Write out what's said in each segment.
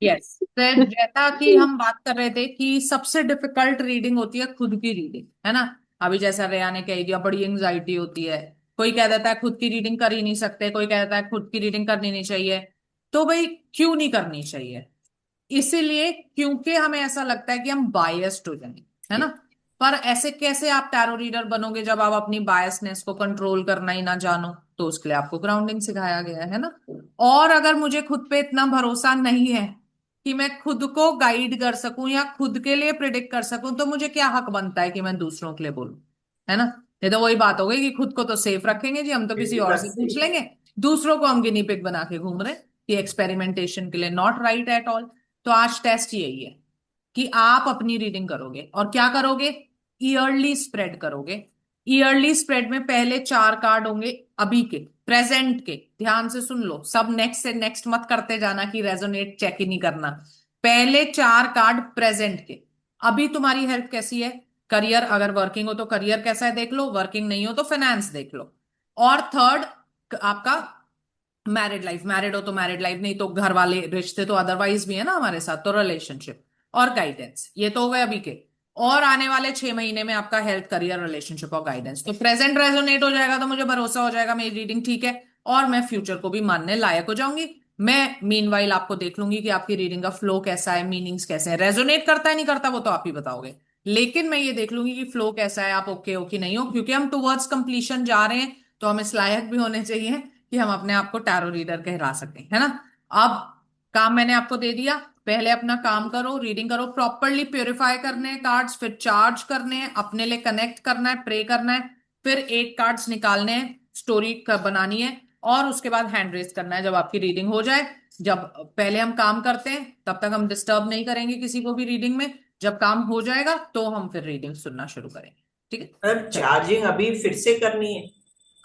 Yes, फिर जैसा कि हम बात कर रहे थे कि सबसे डिफिकल्ट रीडिंग होती है खुद की रीडिंग, है ना। अभी जैसा रेया ने कह दिया, बड़ी एंजाइटी होती है। कोई कह देता है खुद की रीडिंग कर ही नहीं सकते, कोई कह देता है खुद की रीडिंग करनी नहीं चाहिए। तो भाई क्यों नहीं करनी चाहिए? इसीलिए क्योंकि हमें ऐसा लगता है कि हम बायस्ड हो जाएंगे, है ना। पर ऐसे कैसे आप टैरो रीडर बनोगे जब आप अपनी बायसनेस को कंट्रोल करना ही ना जानो? तो उसके लिए आपको ग्राउंडिंग सिखाया गया है ना। और अगर मुझे खुद पे इतना भरोसा नहीं है कि मैं खुद को गाइड कर सकूं या खुद के लिए प्रिडिक्ट कर सकूं, तो मुझे क्या हक बनता है कि मैं दूसरों के लिए बोलूं? है ना। ये तो वही बात हो गई कि खुद को तो सेफ रखेंगे जी, हम तो किसी और से बस पूछ लेंगे। दूसरों को हम गिनी पिग बना के घूम रहे हैं कि एक्सपेरिमेंटेशन के लिए, नॉट राइट एट ऑल। तो आज टेस्ट यही है कि आप अपनी रीडिंग करोगे और क्या करोगे? ईयरली स्प्रेड करोगे। ईयरली स्प्रेड में पहले 4 कार्ड होंगे अभी के, प्रेजेंट के। ध्यान से सुन लो सब, नेक्स्ट से नेक्स्ट मत करते जाना कि रेजोनेट चेक ही नहीं करना। पहले 4 कार्ड प्रेजेंट के। अभी तुम्हारी हेल्थ कैसी है? करियर, अगर वर्किंग हो तो करियर कैसा है देख लो, वर्किंग नहीं हो तो फाइनेंस देख लो। और थर्ड आपका मैरिड लाइफ, मैरिड हो तो मैरिड लाइफ, नहीं तो घर वाले रिश्ते तो अदरवाइज भी है ना हमारे साथ, तो रिलेशनशिप और गाइडेंस, ये तो हो गए अभी के। और आने वाले 6 महीने में आपका हेल्थ, करियर, रिलेशनशिप और गाइडेंस। तो प्रेजेंट रेजोनेट हो जाएगा तो मुझे भरोसा हो जाएगा मेरी रीडिंग ठीक है, और मैं फ्यूचर को भी मानने लायक हो जाऊंगी। मैं मीनवाइल आपको देख लूंगी कि आपकी रीडिंग का फ्लो कैसा है, मीनिंग्स कैसे हैं। रेजोनेट करता है नहीं करता वो तो आप ही बताओगे, लेकिन मैं ये देख लूंगी कि फ्लो कैसा है, आप ओके हो कि नहीं हो, क्योंकि हम टुवर्ड्स कंप्लीशन जा रहे हैं। तो हम इस लायक भी होने चाहिए कि हम अपने आप को टैरो रीडर कहला सकें, है ना। अब काम मैंने आपको दे दिया। पहले अपना काम करो, रीडिंग करो, प्रॉपरली प्योरीफाई करने हैं कार्ड्स, फिर चार्ज करने हैं, अपने लिए कनेक्ट करना है, प्रे करना है। फिर 8 कार्ड्स निकालने हैं, स्टोरी बनानी है। और उसके बाद हैंड रेस करना है जब आपकी रीडिंग हो जाए। जब पहले हम काम करते हैं तब तक हम डिस्टर्ब नहीं करेंगे किसी को भी रीडिंग में। जब काम हो जाएगा तो हम फिर रीडिंग सुनना शुरू करेंगे। ठीक है। सर, चलो। चार्जिंग अभी फिर से करनी है?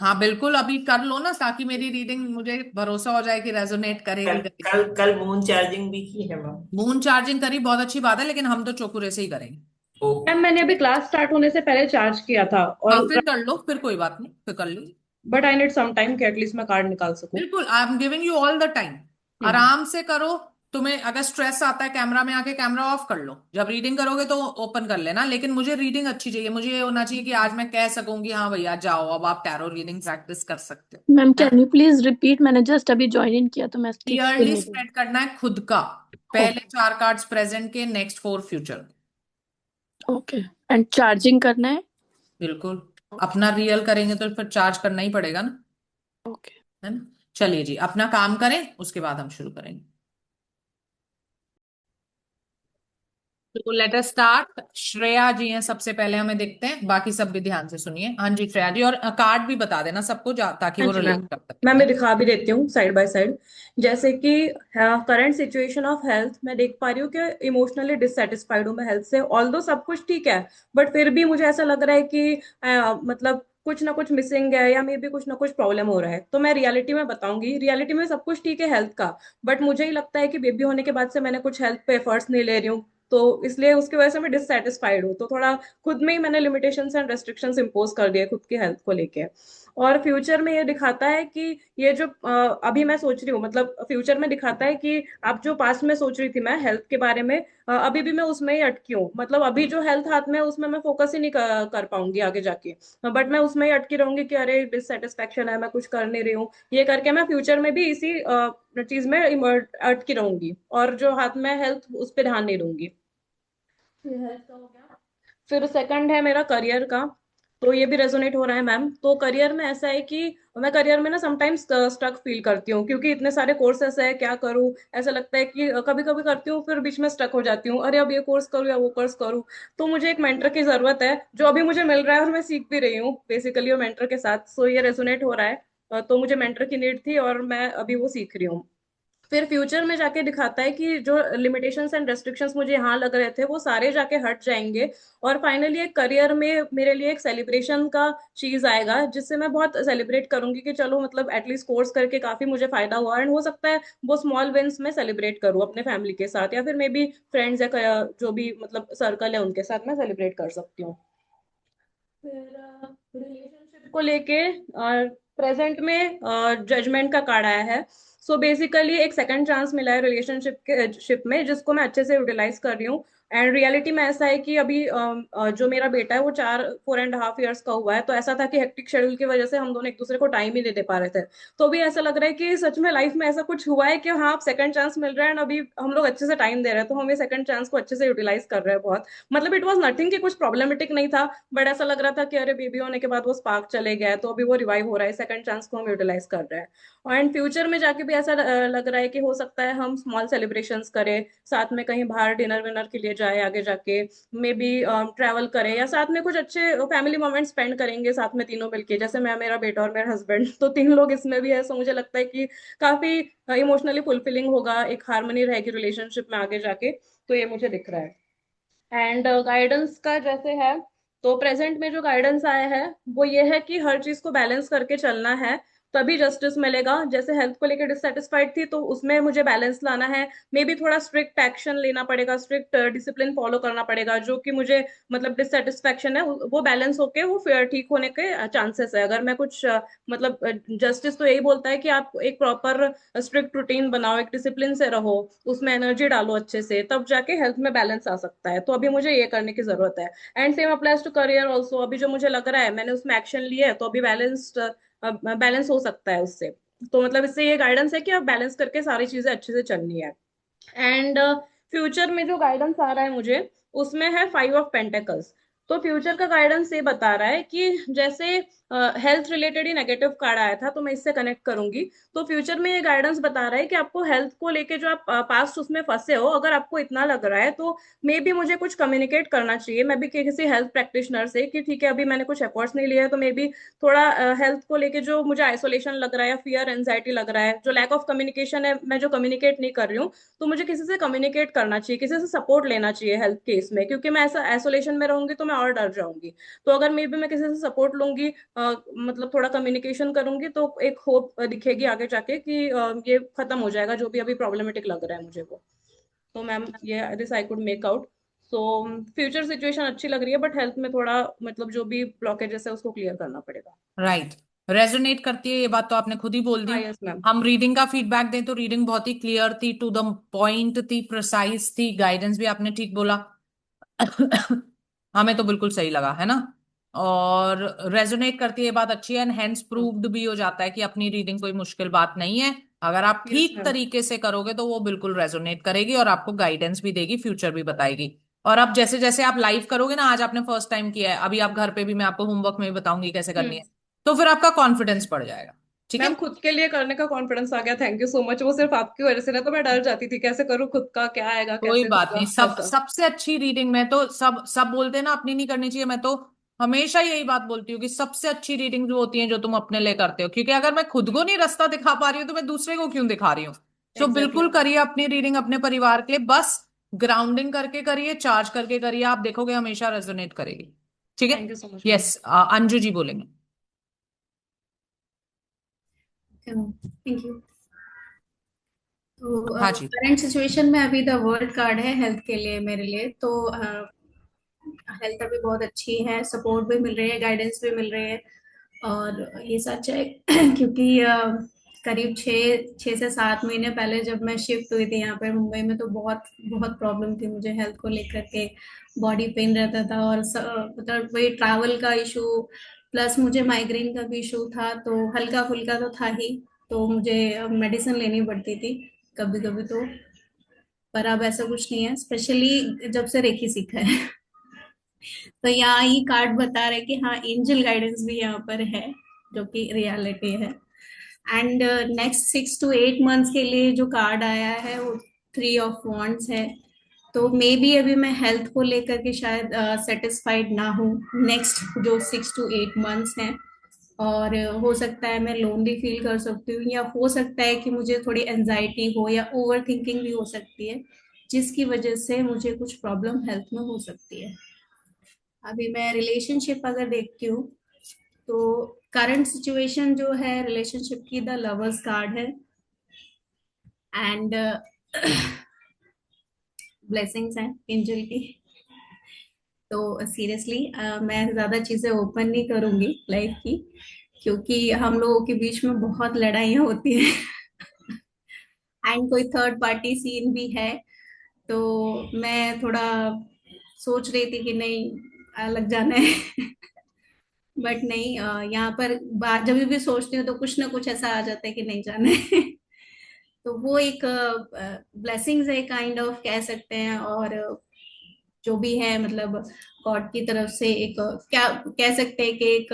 हाँ बिल्कुल, अभी कर लो ना, ताकि मेरी रीडिंग मुझे भरोसा हो जाए कि रेजोनेट कल करेगी करेगी। कल कल मून चार्जिंग भी की है मैम। मून चार्जिंग करी, बहुत अच्छी बात है, लेकिन हम तो चोकुरे से ही करेंगे। ओके। मैम मैंने अभी क्लास स्टार्ट होने से पहले चार्ज किया था हाँ और फिर कर लो, फिर कोई बात नहीं, फिर कर लो। But I need some time कि एटलीस्ट मैं कार्ड निकाल सकूं। बिल्कुल, I am giving you all the time. Hmm. आराम से करो। तुम्हें अगर स्ट्रेस आता है कैमरा में आके कैमरा ऑफ कर लो, जब रीडिंग करोगे तो ओपन कर लेना, लेकिन मुझे रीडिंग अच्छी चाहिए। मुझे ये होना चाहिए कि आज मैं कह सकूंगी हाँ भैया जाओ अब आप टैरो रीडिंग प्रैक्टिस कर सकते हो, मैम है कैन ना। यू प्लीज रिपीट, मैंने जस्ट अभी ज्वाइन इन किया तो मैं ठीक से सुन ईयरली नहीं रही। स्प्रेड करना है खुद का। पहले ओके। 4 कार्ड्स प्रेजेंट के, next 4 future. Okay. And charging करना है। बिल्कुल। ओके। अपना रियल करेंगे तो फिर चार्ज करना ही पड़ेगा ना, ओके। है ना। चलिए जी, अपना काम करें उसके बाद हम शुरू करेंगे। तो लेट अस स्टार्ट। श्रेया जी हैं सबसे पहले, हमें देखते हैं, बाकी सब भी ध्यान से सुनिए। हाँ जी श्रेया जी, और कार्ड भी बता देना सबको ताकि हाँ वो जी रिलेट मैम। कर मैम मैं सके। दिखा भी देती हूँ साइड बाय साइड। जैसे कि करंट सिचुएशन ऑफ हेल्थ मैं देख पा रही हूँ कि इमोशनली डिससेटिस्फाइड हूँ मैं हेल्थ से, ऑल्दो सब कुछ ठीक है। बट फिर भी मुझे ऐसा लग रहा है कि मतलब कुछ ना कुछ मिसिंग है या मे बी कुछ ना कुछ प्रॉब्लम हो रहा है। तो मैं रियलिटी में बताऊंगी, रियलिटी में सब कुछ ठीक है हेल्थ का। बट मुझे ही लगता है कि बेबी होने के बाद से मैंने कुछ हेल्थ पे एफर्ट्स नहीं ले रही हूँ। तो इसलिए उसकी वजह से मैं डिससेटिस्फाइड हूँ। तो थोड़ा खुद में ही मैंने लिमिटेशंस एंड रेस्ट्रिक्शंस इम्पोज कर दिए खुद की हेल्थ को लेके। और फ्यूचर में ये दिखाता है कि ये जो अभी मैं सोच रही हूँ, मतलब फ्यूचर में दिखाता है कि अब जो पास्ट में सोच रही थी मैं हेल्थ के बारे में, अभी भी मैं उसमें ही अटकी हूँ। मतलब अभी जो हेल्थ हाथ में है उसमें मैं फोकस ही नहीं कर पाऊंगी आगे जाके। बट मैं उसमें ही अटकी रहूंगी कि अरे डिससेटिस्फेक्शन है, मैं कुछ कर नहीं रही हूँ, ये करके मैं फ्यूचर में भी इसी चीज में अटकी रहूंगी और जो हाथ में हेल्थ उस पर ध्यान नहीं दूंगी। ये हेल्थ का हो गया। फिर सेकंड है मेरा करियर का। तो ये भी रेजोनेट हो रहा है मैम। तो करियर में ऐसा है कि मैं करियर में ना समटाइम्स स्टक फील करती हूँ, क्योंकि इतने सारे कोर्सेस है, क्या करूँ ऐसा लगता है कि कभी कभी करती हूँ फिर बीच में स्टक हो जाती हूँ, अरे अब ये कोर्स करूँ या वो कोर्स करूँ। तो मुझे एक मेंटर की जरूरत है, जो अभी मुझे मिल रहा है और मैं सीख भी रही हूँ बेसिकली वो मेंटर के साथ। सो ये रेजोनेट हो रहा है। तो मुझे मेंटर की नीड थी और मैं अभी वो सीख रही हूँ। फिर फ्यूचर में जाके दिखाता है कि जो लिमिटेशंस एंड रेस्ट्रिक्शंस मुझे यहाँ लग रहे थे वो सारे जाके हट जाएंगे। और फाइनली एक करियर में मेरे लिए एक सेलिब्रेशन का चीज आएगा, जिससे मैं बहुत सेलिब्रेट करूंगी कि चलो मतलब एटलीस्ट कोर्स करके काफी मुझे फायदा हुआ। एंड हो सकता है वो स्मॉल विंस में सेलिब्रेट करूँ अपने फैमिली के साथ, या फिर मे बी फ्रेंड्स या जो भी मतलब सर्कल है उनके साथ मैं सेलिब्रेट कर सकती हूँ। फिर रिलेशनशिप को लेके प्रेजेंट में जजमेंट का कार्ड आया है। सो बेसिकली एक सेकंड चांस मिला है रिलेशनशिप में, जिसको मैं अच्छे से यूटिलाइज कर रही हूँ। एंड रियलिटी में ऐसा है कि अभी जो मेरा बेटा है वो 4.5 इयर्स का हुआ है, तो ऐसा था कि हेक्टिक शेड्यूल की वजह से हम दोनों एक दूसरे को टाइम ही नहीं दे पा रहे थे। तो अभी ऐसा लग रहा है कि सच में लाइफ में ऐसा कुछ हुआ है कि हाँ, आप सेकंड चांस मिल रहा है, एंड अभी हम लोग अच्छे से टाइम दे रहे हैं, तो हम ये सेकंड चांस को अच्छे से यूटिलाइज कर रहे हैं बहुत। मतलब इट वाज नथिंग कि कुछ प्रॉब्लमेटिक नहीं था, बट ऐसा लग रहा था कि अरे बेबी होने के बाद वो स्पार्क चले गया है, तो अभी वो रिवाइव हो रहा है, सेकंड चांस को हम यूटिलाइज कर रहे हैं। एंड फ्यूचर में जाके भी ऐसा लग रहा है कि हो सकता है हम स्मॉल सेलिब्रेशंस करें, साथ में कहीं बाहर डिनर विनर के लिए जाए आगे जाके, मे बी ट्रैवल करें, या साथ में कुछ अच्छे फैमिली मोमेंट स्पेंड करेंगे साथ में तीनों मिलके, जैसे मैं, मेरा बेटा और मेरा हस्बैंड, तो 3 लोग इसमें भी है। सो मुझे लगता है कि काफी इमोशनली फुलफिलिंग होगा, एक हार्मनी रहेगी रिलेशनशिप में आगे जाके। तो ये मुझे दिख रहा है। एंड गाइडेंस का जैसे है, तो प्रेजेंट में जो गाइडेंस आया है वो ये है कि हर चीज को बैलेंस करके चलना है, तभी जस्टिस मिलेगा। जैसे हेल्थ को लेकर डिससेटिस्फाइड थी, तो उसमें मुझे बैलेंस लाना है। मे बी थोड़ा स्ट्रिक्ट एक्शन लेना पड़ेगा, स्ट्रिक्ट डिसिप्लिन फॉलो करना पड़ेगा, जो कि मुझे मतलब डिससेटिस्फेक्शन है वो बैलेंस होके वो फिर ठीक होने के चांसेस है। अगर मैं कुछ मतलब जस्टिस तो यही बोलता है कि आप एक प्रॉपर स्ट्रिक्ट रूटीन बनाओ, एक डिसिप्लिन से रहो, उसमें एनर्जी डालो अच्छे से, तब जाके हेल्थ में बैलेंस आ सकता है। तो अभी मुझे ये करने की जरूरत है। And same applies to career also. अभी जो मुझे लग रहा है मैंने उसमें एक्शन लिया है, तो अभी बैलेंस हो सकता है उससे। तो मतलब इससे ये गाइडेंस है कि आप बैलेंस करके सारी चीजें अच्छे से चलनी है। एंड फ्यूचर में जो गाइडेंस आ रहा है मुझे, उसमें है 5 ऑफ पेंटिकल्स। तो फ्यूचर का गाइडेंस ये बता रहा है कि जैसे हेल्थ रिलेटेड ही नेगेटिव कार्ड आया था, तो मैं इससे कनेक्ट करूंगी। तो फ्यूचर में ये गाइडेंस बता रहा है कि आपको हेल्थ को लेके जो आप पास्ट उसमें फंसे हो, अगर आपको इतना लग रहा है, तो मे बी मुझे कुछ कम्युनिकेट करना चाहिए, मैं भी किसी हेल्थ प्रैक्टिशनर से, कि ठीक है अभी मैंने कुछ एफर्ट्स नहीं लिए है, तो मे बी थोड़ा हेल्थ को लेके जो मुझे आइसोलेशन लग रहा है या फियर एंजाइटी लग रहा है, जो लैक ऑफ कम्युनिकेशन है, मैं जो कम्युनिकेट नहीं कर रही हूँ, तो मुझे किसी से कम्युनिकेट करना चाहिए, किसी से सपोर्ट लेना चाहिए हेल्थ केस में, क्योंकि मैं ऐसा आइसोलेशन में रहूंगी तो मैं और डर जाऊंगी। तो अगर मे बी मैं किसी से सपोर्ट लूंगी, मतलब थोड़ा कम्युनिकेशन करूंगी, तो एक होप दिखेगी आगे जाके कि ये खत्म हो जाएगा जो भी अभी प्रॉब्लमेटिक लग रहा है मुझे वो। तो मैम ये this I could make out. So future situation अच्छी लग रही है, बट हेल्थ में थोड़ा मतलब जो भी ब्लॉकेजेस है उसको क्लियर करना पड़ेगा। राइट। रेजोनेट करती है ये बात, तो आपने खुद ही बोल दी। हाँ, यस मैम। हम रीडिंग का फीडबैक दें तो रीडिंग बहुत ही क्लियर थी, टू द पॉइंट थी, प्रिसाइज थी, गाइडेंस भी आपने ठीक बोला। हमें तो बिल्कुल सही लगा, है ना। और रेजोनेट करती है ये बात अच्छी है, एंड हेंस प्रूव्ड भी हो जाता है कि अपनी रीडिंग कोई मुश्किल बात नहीं है। अगर आप यस ठीक मैम। तरीके से करोगे तो वो बिल्कुल रेजोनेट करेगी और आपको गाइडेंस भी देगी, फ्यूचर भी बताएगी। और अब जैसे जैसे आप लाइव करोगे ना, आज आपने फर्स्ट टाइम किया है, अभी आप घर पे भी मैं आपको होमवर्क में भी बताऊंगी कैसे करनी हम्म। है, तो फिर आपका कॉन्फिडेंस बढ़ जाएगा। ठीक है। मैम खुद के लिए करने का कॉन्फिडेंस आ गया, थैंक यू सो मच। वो सिर्फ आपकी वजह से ना, तो मैं डर जाती थी कैसे करूँ खुद का, क्या आएगा, कोई कैसे बात होगा नहीं, सब ऐसा। सबसे अच्छी रीडिंग में तो सब सब बोलते हैं ना अपनी नहीं करनी चाहिए, मैं तो हमेशा यही बात बोलती हूँ कि सबसे अच्छी रीडिंग जो होती है जो तुम अपने लिए करते हो, क्योंकि अगर मैं खुद को नहीं रास्ता दिखा पा रही हूँ तो मैं दूसरे को क्यों दिखा रही हूँ। सो एग्जैक्टली बिल्कुल मैम। करिए अपनी रीडिंग अपने परिवार के लिए, बस ग्राउंडिंग करके करिए, चार्ज करके करिए, आप देखोगे हमेशा रेजोनेट करेगी। ठीक है। Thank you so much ma'am. Yes, Anju ji बोलेंगे। Thank you. तो हाँ जी। करंट सिचुएशन में अभी द वर्ल्ड कार्ड है हेल्थ के लिए मेरे लिए। तो हेल्थ अभी बहुत अच्छी है, सपोर्ट भी मिल रही है, गाइडेंस भी मिल रही है। और ये सच है क्योंकि करीब 6 से 7 महीने पहले जब मैं शिफ्ट हुई थी यहाँ पे मुंबई में, तो बहुत बहुत प्रॉब्लम थी मुझे हेल्थ को लेकर के। बॉडी पेन रहता था, और मतलब वही ट्रैवल का इशू, प्लस मुझे माइग्रेन का भी इशू था, तो हल्का फुल्का तो था ही। तो मुझे मेडिसिन लेनी पड़ती थी कभी कभी तो। पर अब ऐसा कुछ नहीं है, स्पेशली जब से रेकी सीखा है। तो यहाँ ये कार्ड बता रहे कि हाँ, एंजल गाइडेंस भी यहाँ पर है, जो कि रियलिटी है। एंड नेक्स्ट 6 to 8 मंथ्स के लिए जो कार्ड आया है वो 3 ऑफ वॉन्ड्स है। तो मे बी अभी मैं हेल्थ को लेकर के शायद सेटिस्फाइड ना हूँ नेक्स्ट जो 6 to 8 मंथ्स हैं। और हो सकता है मैं लोनली फील कर सकती हूँ, या हो सकता है कि मुझे थोड़ी एनजाइटी हो, या ओवर थिंकिंग भी हो सकती है, जिसकी वजह से मुझे कुछ प्रॉब्लम हेल्थ में हो सकती है। अभी मैं रिलेशनशिप अगर देखती हूँ, तो करंट सिचुएशन जो है रिलेशनशिप की, द लवर्स कार्ड है। एंड ब्लेसिंग्स हैं एंजल की। तो सीरियसली मैं ज्यादा चीजें ओपन नहीं करूंगी लाइफ की, क्योंकि हम लोगों के बीच में बहुत लड़ाइयाँ होती हैं। एंड कोई थर्ड पार्टी सीन भी है, तो मैं थोड़ा सोच रही थी कि नहीं लग जाना है। बट नहीं, यहाँ पर जब भी सोचती हूँ तो कुछ ना कुछ ऐसा आ जाता है कि नहीं जाना है। तो वो एक ब्लेसिंग्स है, काइंड ऑफ कह सकते हैं। और जो भी है मतलब गॉड की तरफ से एक क्या कह सकते हैं कि एक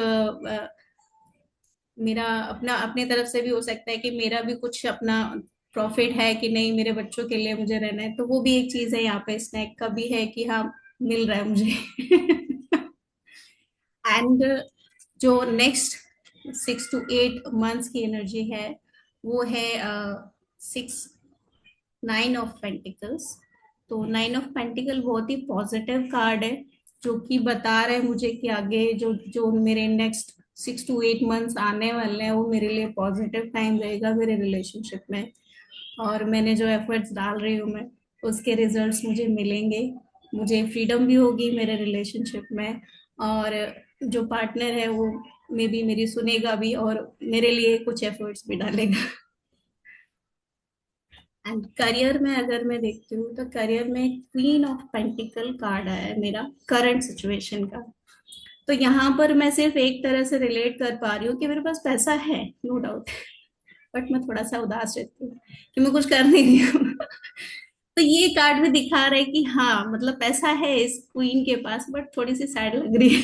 मेरा अपना अपने तरफ से भी हो सकता है कि मेरा भी कुछ अपना प्रॉफिट है कि नहीं, मेरे बच्चों के लिए मुझे रहना है, तो वो भी एक चीज है। यहाँ पे स्नैक का भी है कि हाँ, मिल रहा है मुझे। एंड जो नेक्स्ट 6 to 8 months की एनर्जी है, वो है 9 of Pentacles। तो 9 of Pentacles बहुत ही पॉजिटिव कार्ड है, जो कि बता रहा है मुझे कि आगे जो जो मेरे नेक्स्ट 6 to 8 months आने वाले हैं, वो मेरे लिए पॉजिटिव टाइम रहेगा मेरे रिलेशनशिप में। और मैंने जो एफर्ट्स डाल रही हूँ मैं, उसके रिजल्ट्स मुझे मिलेंगे। मुझे फ्रीडम भी होगी मेरे रिलेशनशिप में, और जो पार्टनर है वो मे बी मेरी सुनेगा भी और मेरे लिए कुछ एफर्ट्स भी डालेगा। एंड करियर में अगर मैं देखती हूँ तो करियर में क्वीन ऑफ पेंटिकल कार्ड आया है मेरा करंट सिचुएशन का। तो यहाँ पर मैं सिर्फ एक तरह से रिलेट कर पा रही हूँ कि मेरे पास पैसा है, नो डाउट, बट मैं थोड़ा सा उदास रहती हूँ कि मैं कुछ कर नहीं रही हूँ। तो ये कार्ड भी दिखा रहा है कि हाँ, मतलब पैसा है इस क्वीन के पास, बट थोड़ी सी सैड लग रही है।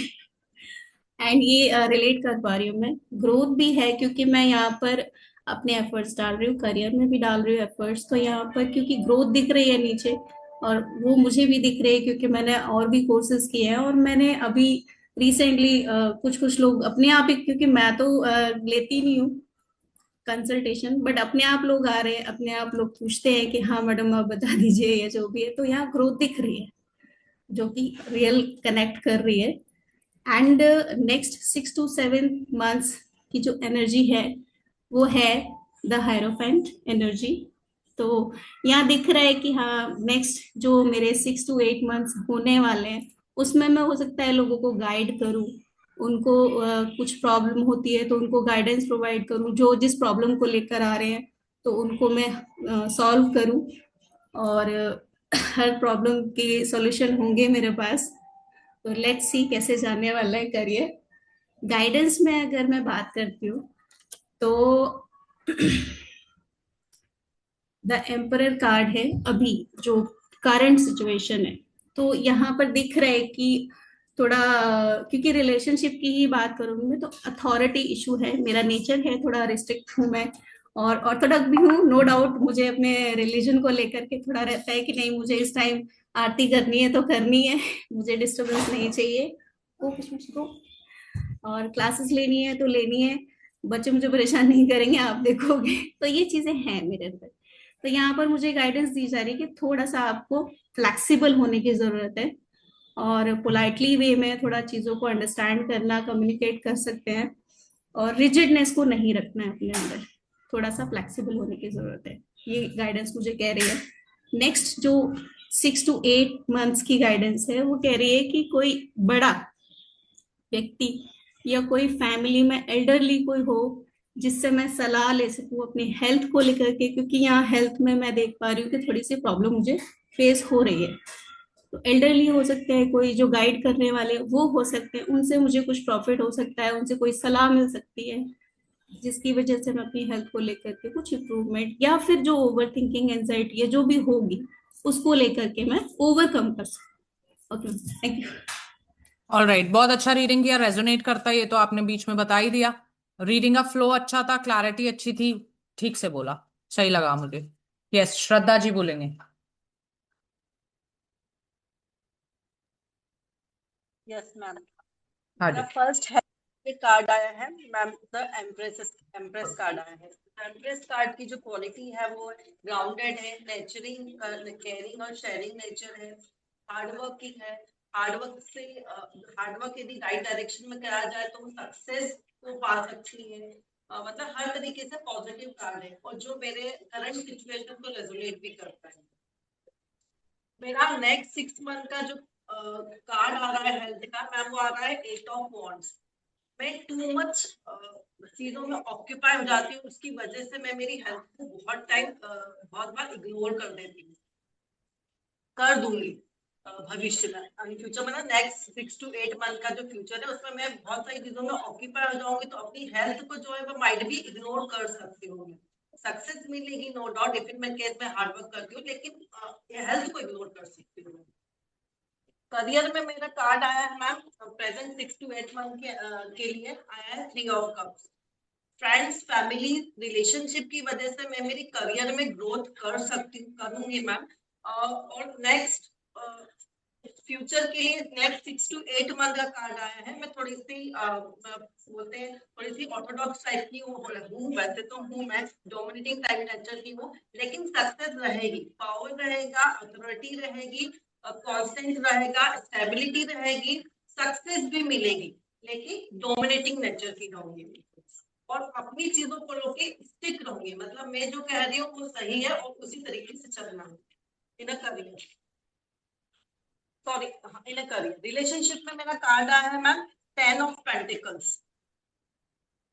एंड ये रिलेट कर पा रही हूँ मैं। ग्रोथ भी है क्योंकि मैं यहाँ पर अपने एफर्ट्स डाल रही हूँ, करियर में भी डाल रही हूँ एफर्ट्स, तो यहाँ पर क्योंकि ग्रोथ दिख रही है नीचे, और वो मुझे भी दिख रही है क्योंकि मैंने और भी कोर्सेज किए हैं। और मैंने अभी रिसेंटली कुछ कुछ लोग अपने आप ही, क्योंकि मैं तो लेती नहीं हूँ कंसल्टेशन, बट अपने आप लोग आ रहे हैं, अपने आप लोग पूछते हैं कि हाँ मैडम आप बता दीजिए या जो भी है, तो यहाँ ग्रोथ दिख रही है जो कि रियल कनेक्ट कर रही है। एंड नेक्स्ट 6 to 7 months की जो एनर्जी है, वो है द हायरोफेंट एनर्जी। तो यहाँ दिख रहा है कि हाँ, नेक्स्ट जो मेरे 6 to 8 months होने वाले हैं, उसमें मैं हो सकता है लोगों को गाइड करूँ, उनको कुछ प्रॉब्लम होती है तो उनको गाइडेंस प्रोवाइड करूँ, जो जिस प्रॉब्लम को लेकर आ रहे हैं तो उनको मैं सॉल्व करूँ। और हर प्रॉब्लम के सॉल्यूशन होंगे मेरे पास। तो लेट्स सी कैसे जाने वाला है करियर। गाइडेंस में अगर मैं बात करती हूँ तो द एम्परर कार्ड है अभी जो करंट सिचुएशन है। तो यहाँ पर दिख रहा है कि थोड़ा, क्योंकि रिलेशनशिप की ही बात करूंगी मैं, तो अथॉरिटी इशू है, मेरा नेचर है थोड़ा रिस्ट्रिक्ट हूँ मैं, और ऑर्थोडॉक्स भी हूँ, नो डाउट। मुझे अपने रिलीजन को लेकर के थोड़ा रहता है कि नहीं, मुझे इस टाइम आरती करनी है तो करनी है, मुझे डिस्टरबेंस नहीं चाहिए, वो कुछ को, और क्लासेस लेनी है तो लेनी है, बच्चे मुझे परेशान नहीं करेंगे, आप देखोगे। तो ये चीजें हैं मेरे अंदर। तो यहाँ पर मुझे गाइडेंस दी जा रही है कि थोड़ा सा आपको फ्लेक्सिबल होने की जरूरत है, और पोलाइटली वे में थोड़ा चीजों को अंडरस्टैंड करना, कम्युनिकेट कर सकते हैं, और रिजिडनेस को नहीं रखना है अपने अंदर, थोड़ा सा फ्लेक्सिबल होने की जरूरत है, ये गाइडेंस मुझे कह रही है। नेक्स्ट जो 6 to 8 months की गाइडेंस है, वो कह रही है कि कोई बड़ा व्यक्ति या कोई फैमिली में एल्डरली कोई हो जिससे मैं सलाह ले सकूं अपनी हेल्थ को लेकर के, क्योंकि यहाँ हेल्थ में मैं देख पा रही हूँ कि थोड़ी सी प्रॉब्लम मुझे फेस हो रही है। तो एल्डरली हो सकते हैं, कोई जो गाइड करने वाले वो हो सकते हैं, उनसे मुझे कुछ प्रॉफिट हो सकता है, उनसे कोई सलाह मिल सकती है जिसकी वजह से मैं अपनी हेल्थ को लेकर के कुछ इम्प्रूवमेंट, या फिर जो ओवर थिंकिंग एंजाइटी है जो भी होगी उसको लेकर के मैं ओवरकम कर सकूँ। Okay, thank you. All right, बहुत अच्छा रीडिंग किया, रेजोनेट करता है ये तो आपने बीच में बता ही दिया। रीडिंग का फ्लो अच्छा था, क्लैरिटी अच्छी थी, ठीक से बोला, सही लगा मुझे। यस, श्रद्धा जी बोलेंगे। Yes ma'am. हाँ मेरा जी। फर्स्ट है कार्ड आया है मैम, द एम्प्रेस कार्ड आया है। एम्प्रेस कार्ड की जो क्वालिटी है वो ग्राउंडेड है, नेचरिंग, केयरिंग और शेयरिंग नेचर है, हार्डवर्किंग है। हार्डवर्क यदि राइट डायरेक्शन में करा जाए तो सक्सेस को पा सकती है। मतलब हर तरीके से पॉजिटिव कार्ड है, और जो मेरे करंट सिचुएशन को रेजोनेट भी करता है। मेरा नेक्स्ट 6 मंथ का जो कार्ड आ रहा है हेल्थ का मैम, वो आ रहा है 8 of Wands। मैं टू मच चीजों में ऑक्यूपाई हो जाती हूँ, उसकी वजह से मैं मेरी हेल्थ को बहुत बार इग्नोर कर देती हूँ, कर दूंगी भविष्य में, फ्यूचर में ना, नेक्स्ट 6 to 8 मंथ का जो फ्यूचर है उसमें मैं बहुत सारी चीजों में ऑक्यूपाई हो जाऊंगी, तो अपनी हेल्थ को जो है वो माइट भी इग्नोर कर सकती हूँ। सक्सेस मिलेगी no doubt, if in my case मैं हार्ड वर्क करती हूँ, लेकिन हेल्थ को इग्नोर कर सकती हूँ। करियर में मेरा कार्ड आया है मैम, प्रेजेंट 6 to 8 मंथ के लिए आया है 3 of Cups। Friends, family, relationship की वजह से मैं मेरी करियर में ग्रोथ करूंगी मैम। और नेक्स्ट फ्यूचर के लिए नेक्स्ट 6 to 8 मंथ का कार्ड आया है। मैं थोड़ी सी बोलते हैं थोड़ी सी ऑर्थोडॉक्स टाइप की हूँ, वैसे तो हूँ मैं डोमिनेटिंग टाइप नेचर की हूँ, लेकिन सक्सेस रहेगी, पावर रहेगा, अथॉरिटी रहेगी, कांस्टेंट रहेगा, स्टेबिलिटी रहेगी, सक्सेस भी मिलेगी, लेकिन डोमिनेटिंग नेचर की रहूंगी और अपनी चीजों को लेके स्टिक रहूंगी, मतलब मैं जो कह रही हूँ वो सही है और उसी तरीके से चलना है in a career. Sorry, in a career. Relationship में मेरा कार्ड आया है मैम 10 of Pentacles।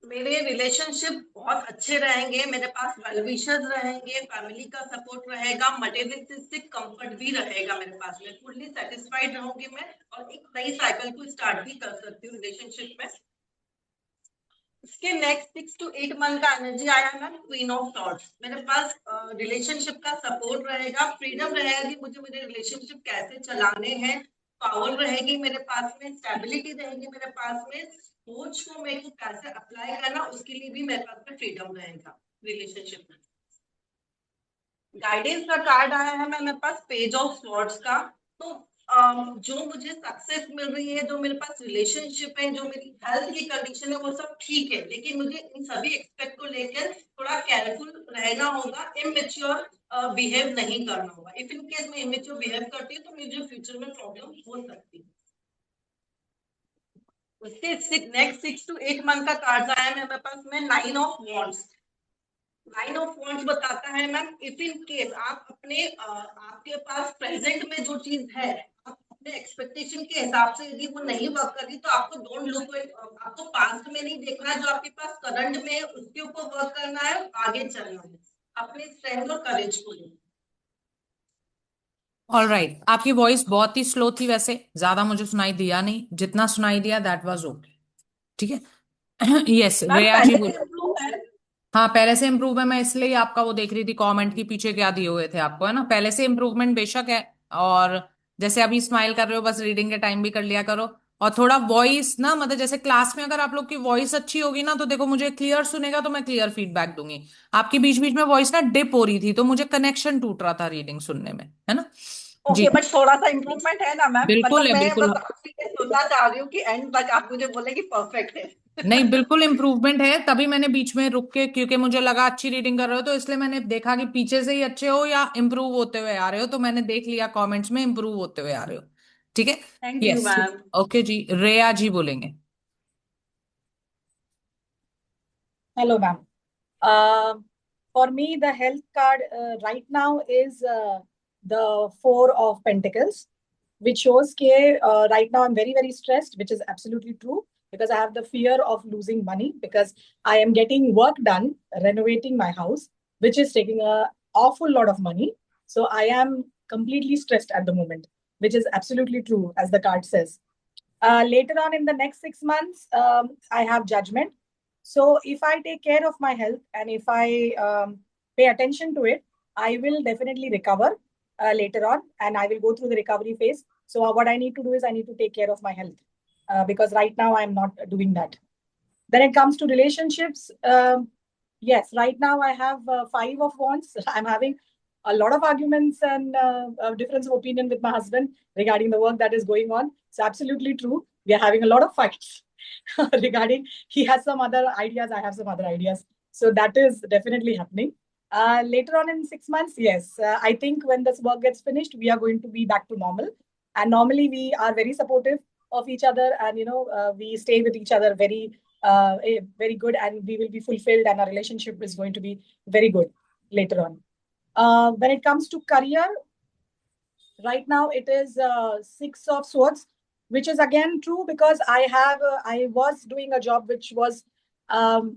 मेरे रिलेशनशिप बहुत अच्छे रहेंगे, मेरे पास वेल विशर्स रहेंगे, फैमिली का सपोर्ट रहेगा, मटेरियलिस्टिक कंफर्ट भी रहेगा मेरे पास में, फुल्ली सेटिस्फाइड रहूंगी मैं और एक नई साइकिल को स्टार्ट भी कर सकती हूँ रिलेशनशिप में। इसके नेक्स्ट 6 to 8 मंथ का एनर्जी आया है मैम क्वीन ऑफ सॉर्ड्स। मेरे पास रिलेशनशिप का सपोर्ट रहेगा, फ्रीडम रहेगी, मुझे मेरे रिलेशनशिप कैसे चलाने हैं, पावर रहेगी मेरे पास में, स्टेबिलिटी रहेगी मेरे पास में, सोच को मेरे को कैसे अप्लाई करना उसके लिए भी मेरे पास में फ्रीडम रहेगा रिलेशनशिप में। गाइडेंस का कार्ड आया है मेरे पास पेज ऑफ स्वॉर्ड्स का। तो जो मुझे सक्सेस मिल रही है, जो मेरे पास रिलेशनशिप है, जो मेरी हेल्थ की कंडीशन है, वो सब ठीक है, लेकिन मुझे इन सभी एक्सपेक्ट को लेकर थोड़ा केयरफुल रहना होगा, इमेच्योर बिहेव नहीं करना होगा। इफ इन केस मैं इमेच्योर बिहेव करती हूँ तो मुझे फ्यूचर में प्रॉब्लम हो सकती है। उसके नेक्स्ट 6 to 8 मंथ का कार्ड आया है मेरे पास में 9 of Wands। 9 of Wands बताता है मैम, इफ इन केस आप अपने आपके पास प्रेजेंट में जो चीज है, आप अपने एक्सपेक्टेशन के हिसाब से यदि वो नहीं वर्क कर रही, तो आपको डोंट लुक, आपको पास्ट में नहीं देखना है, जो आपके पास करंट में है उसके ऊपर वर्क करना है, आगे चलना है, अपने स्ट्रेंथ और करेज को लेकर। ऑलराइट, आपकी वॉइस बहुत ही स्लो थी, वैसे ज्यादा मुझे सुनाई दिया नहीं, जितना सुनाई दिया दैट वाज ओके। ठीक है। यस, मैम रेया जी पहले बोल। से इम्प्रूव है। हाँ, पहले से इम्प्रूव है, मैं इसलिए आपका वो देख रही थी कमेंट की पीछे क्या दिए हुए थे आपको, है ना, पहले से इम्प्रूवमेंट बेशक है। और जैसे अभी स्माइल कर रहे हो, बस रीडिंग के टाइम भी कर लिया करो। और थोड़ा वॉइस ना, मतलब जैसे क्लास में अगर आप लोग की वॉइस अच्छी होगी ना, तो देखो मुझे क्लियर सुनेगा तो मैं क्लियर फीडबैक दूंगी। आपकी बीच बीच में वॉइस ना डिप हो रही थी, तो मुझे कनेक्शन टूट रहा था रीडिंग सुनने में, है ना। जी, ओके, बट थोड़ा सा इम्प्रूवमेंट है ना मैम, बिल्कुल मतलब है, मैं बिल्कुल बस है। आपसे ये सुनना चाह रही हूँ कि एंड तक आप मुझे बोले कि परफेक्ट है। नहीं, बिल्कुल इम्प्रूवमेंट है, तभी मैंने बीच में रुक के, क्योंकि मुझे लगा अच्छी रीडिंग कर रहे हो, तो इसलिए मैंने देखा कि पीछे से ही अच्छे हो या इम्प्रूव होते हुए आ रहे हो, तो मैंने देख लिया कमेंट्स में इम्प्रूव होते हुए आ रहे हो। ठीक है। Thank you yes. Ma'am. Okay जी, रेया जी बोलेंगे। Hello, ma'am. For me, the health card right now is the Four of Pentacles, which shows that right now I'm very, very stressed, which is absolutely true because I have the fear of losing money because I am getting work done, renovating my house, which is taking an awful lot of money. So I am completely stressed at the moment, which is absolutely true, as the card says. Later on in the next 6 months, I have Judgment. So if I take care of my health and if I pay attention to it, I will definitely recover later on and I will go through the recovery phase. So what I need to do is I need to take care of my health because right now I'm not doing that. Then it comes to relationships. Yes, right now I have 5 of Wands. I'm having a lot of arguments and difference of opinion with my husband regarding the work that is going on. It's absolutely true. We are having a lot of fights regarding, he has some other ideas, I have some other ideas. So that is definitely happening. Later on in 6 months, yes, I think when this work gets finished, we are going to be back to normal. And normally we are very supportive of each other and, we stay with each other very good, and we will be fulfilled and our relationship is going to be very good later on. When it comes to career, right now it is 6 of Swords, which is again true because I was doing a job which was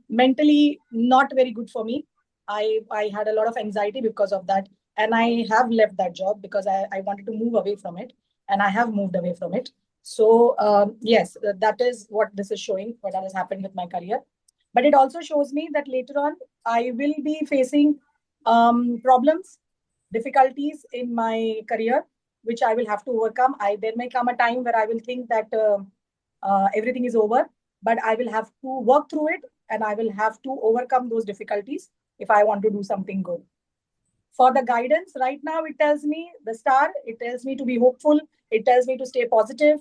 mentally not very good for me. I had a lot of anxiety because of that, and I have left that job because I wanted to move away from it, and I have moved away from it. So yes, that is what this is showing, what has happened with my career. But it also shows me that later on I will be facing problems, difficulties in my career, which I will have to overcome. There may come a time where I will think that everything is over, but I will have to work through it, and I will have to overcome those difficulties if I want to do something good. For the guidance right now, it tells me the star, it tells me to be hopeful, it tells me to stay positive.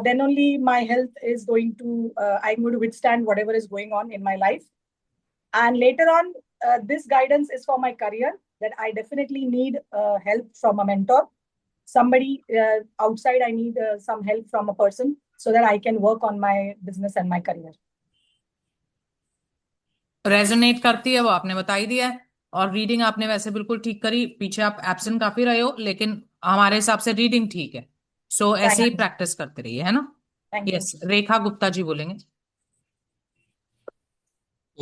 Then only my health is going to, I'm going to withstand whatever is going on in my life. And later on, this guidance is for my career, that I definitely need help from a mentor. Somebody outside, I need some help from a person so that I can work on my business and my career. Resonate करती है वो आपने बता ही दिया है। और reading आपने वैसे बिल्कुल ठीक करी, पीछे आप एब्सेंट काफी रहे हो, लेकिन हमारे हिसाब से रीडिंग ठीक है। सो ऐसे ही प्रैक्टिस करते रहिए, है ना। यस, रेखा गुप्ता जी बोलेंगे।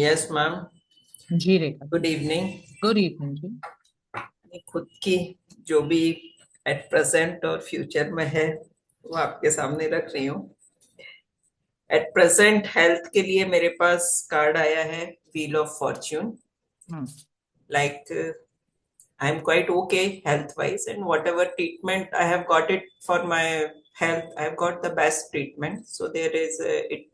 Yes ma'am. जी Rekha, good evening. Good evening जी। खुद की जो भी एट प्रेजेंट और फ्यूचर में है वो आपके सामने रख रही हूँ। एट प्रेजेंट हेल्थ के लिए मेरे पास कार्ड आया है wheel of Fortune. Like I am quite okay health wise, and whatever treatment I have got it for my health, I have got the best treatment. So there is it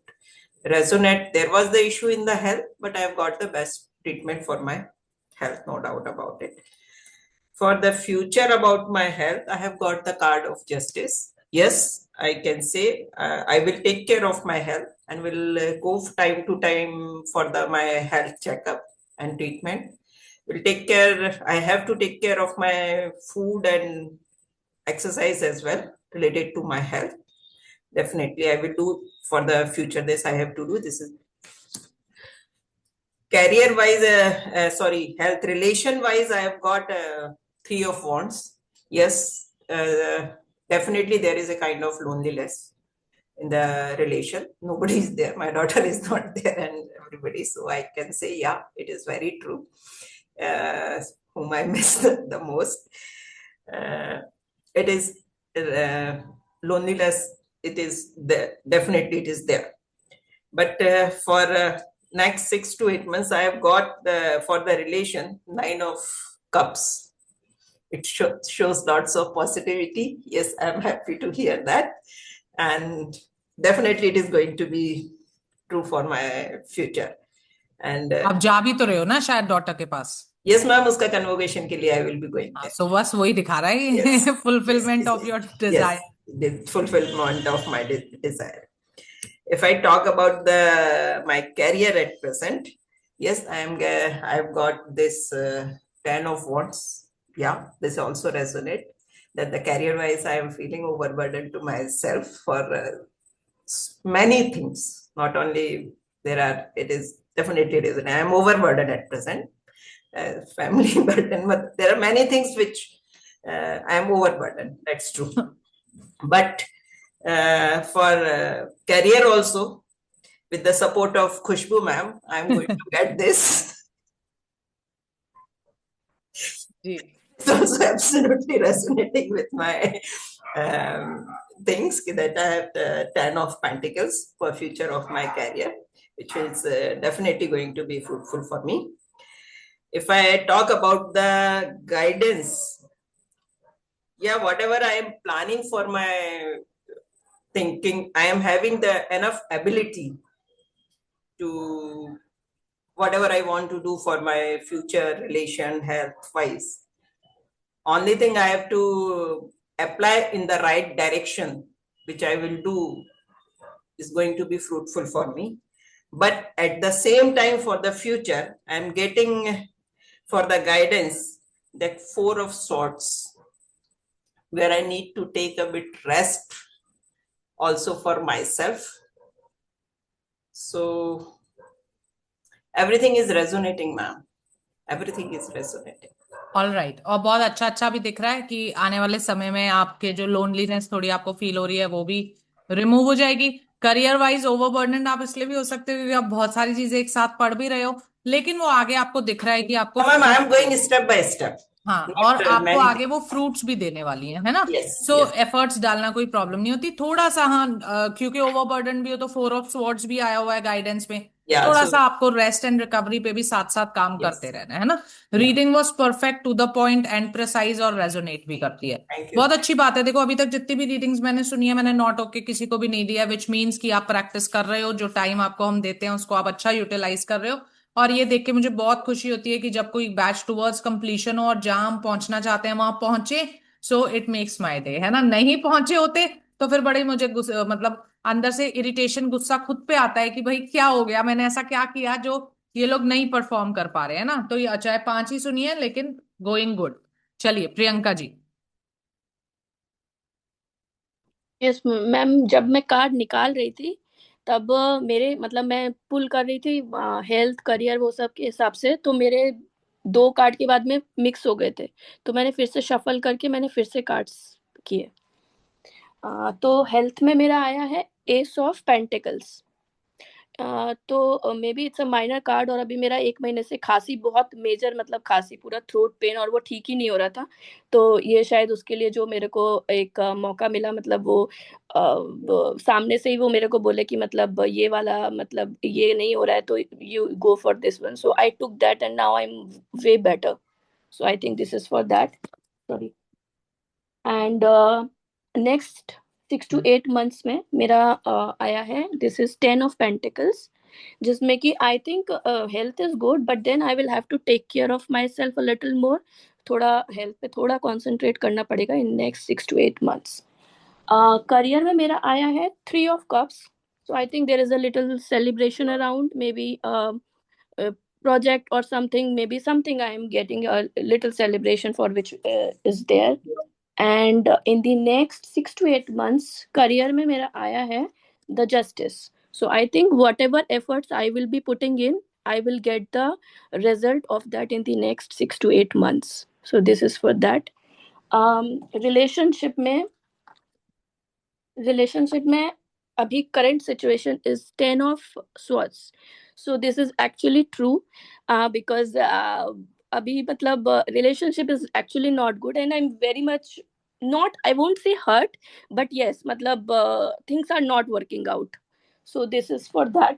resonate. There was the issue in the health, but I have got the best treatment for my health, no doubt about it. For the future about my health, I have got the card of justice. Yes, I can say I will take care of my health and will go time to time for my health checkup and treatment. Will take care. I have to take care of my food and exercise as well related to my health. Definitely, I will do for the future. This I have to do. This is career wise. Health relation wise, I have got 3 of Wands. Yes, definitely there is a kind of loneliness in the relation. Nobody is there. My daughter is not there, and everybody. So I can say, yeah, it is very true. Whom I miss the most. It is loneliness. It is there. Definitely, it is there. But for next 6 to 8 months, I have got for the relation 9 of Cups. It shows lots of positivity. Yes, I am happy to hear that, and definitely it is going to be true for my future. And आप जा भी तो रहे हो ना शायद daughter के पास। यस मैम, उसका कन्वोकेशन के लिए I will be going. So बस वही दिखा रहा है, fulfilment of your desire. Fulfilment of my desire. If I talk about my career at present, yes, I've got this 10 of Wands. Yeah, this also resonate that the career wise I am feeling overburdened to myself for many things. Not only it is definitely reason I am overburdened at present, family burden, but there are many things which I am overburdened. That's true. But for career also, with the support of Khushbu ma'am, I'm going to get this. It's also absolutely resonating with my things that I have the 10 of Pentacles for future of my career, which is definitely going to be fruitful for me. If I talk about the guidance, yeah, whatever I am planning for my thinking, I am having the enough ability to whatever I want to do for my future relation health wise. Only thing I have to apply in the right direction, which I will do, is going to be fruitful for me. But at the same time, for the future, I'm getting for the guidance that 4 of Swords, where I need to take a bit rest also for myself. So everything is resonating, ma'am. Everything is resonating. All right. और बहुत अच्छा भी दिख रहा है कि आने वाले समय में आपके जो लोनलीनेस थोड़ी आपको फील हो रही है वो भी रिमूव हो जाएगी। करियर वाइज ओवरबर्डन आप इसलिए भी हो सकते हो क्योंकि आप बहुत सारी चीजें एक साथ पढ़ भी रहे हो, लेकिन वो आगे आपको दिख रहा है कि आपको ma'am I am going step by step, हाँ, और नॉट आपको मैनी आगे वो फ्रूट्स भी देने वाली है ना। यस सो यस एफर्ट्स डालना कोई प्रॉब्लम नहीं होती, थोड़ा सा हाँ क्योंकि ओवरबर्डन भी हो तो 4 ऑफ स्वॉर्ड्स भी आया हुआ है गाइडेंस में, या थोड़ा सो सा आपको रेस्ट एंड रिकवरी पे भी साथ साथ काम यस करते रहना है ना। या reading was perfect, to the point and precise, और रेजोनेट भी करती है। Thank you. बहुत अच्छी बात है। देखो अभी तक जितनी भी रीडिंग्स मैंने सुनी है, मैंने नॉट ओके किसी को भी नहीं दिया, विच मीन्स कि आप प्रैक्टिस कर रहे हो, जो टाइम आपको हम देते हैं उसको आप अच्छा यूटिलाइज कर रहे हो। और ये देख के मुझे बहुत खुशी होती है कि जब कोई बैच टुवर्ड्स कंप्लीशन हो और जहां हम पहुंचना चाहते हैं वहां पहुंचे, so it makes my day, है ना। नहीं पहुंचे होते तो फिर बड़े मुझे मतलब अंदर से इरिटेशन, गुस्सा खुद पे आता है कि भाई क्या हो गया, मैंने ऐसा क्या किया जो ये लोग नहीं परफॉर्म कर पा रहे हैं ना। तो ये चाहे 5 ही सुनिए लेकिन गोइंग गुड। चलिए प्रियंका जी। यस मैम, जब मैं कार्ड निकाल रही थी तब मेरे मतलब मैं पुल कर रही थी हेल्थ करियर वो सब के हिसाब से, तो मेरे 2 कार्ड के बाद में मिक्स हो गए थे। तो मैंने फिर से शफल करके मैंने फिर से कार्ड्स किए। तो हेल्थ में मेरा आया है एस ऑफ पेंटिकल्स। तो maybe it's a minor card, और अभी मेरा 1 महीने से खांसी बहुत मेजर, मतलब खांसी पूरा थ्रोट पेन, और वो ठीक ही नहीं हो रहा था। तो ये शायद उसके लिए जो मेरे को एक मौका मिला, मतलब वो सामने से ही वो मेरे को बोले कि मतलब ये वाला मतलब ये नहीं हो रहा है तो you go for this one. So I took that and now I am way better. So I think this is for that. Sorry. And next 6 to 8 months में मेरा आया है दिस इज 10 of Pentacles, जिसमें कि I think health is good, but then I will have to take care of myself a little more. थोड़ा health पे थोड़ा concentrate करना पड़ेगा in next 6 to 8 months। Career में मेरा आया है 3 of Cups। So I think there is a little celebration around, maybe project or something, maybe something I am getting a little celebration for, which is there। And in the next 6 to 8 months career में मेरा आया है the justice. So I think what ever efforts I will be putting in, I will get the result of that in the next 6 to 8 months। So this is for that. Relationship में relationship में अभी current situation is 10 of Swords। So this is actually true, because अभी मतलब relationship is actually not good, and I am very much not, I won't say hurt, but yes मतलब things are not working out। so this is for that।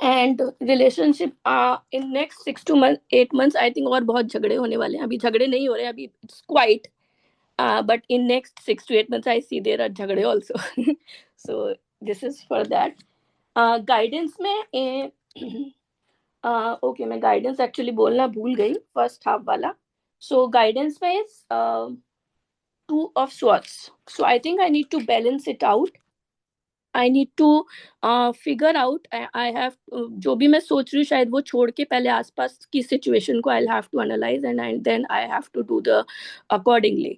and relationship in next 6 to 8 months I think और बहुत झगड़े होने वाले हैं। अभी झगड़े नहीं हो रहे हैं, अभी it's quiet, but in next 6 to 8 months I see there are झगड़े also। so this is for that। guidance में ओके मैं गाइडेंस एक्चुअली बोलना भूल गई फर्स्ट हाफ वाला। सो गाइडेंस में is 2 of Swords। so I think I need to balance it out। I need to figure out, I have जो भी मैं सोच रही हूँ शायद वो छोड़ के पहले आसपास की सिचुएशन को I'll have to analyze, and then I have to do the accordingly।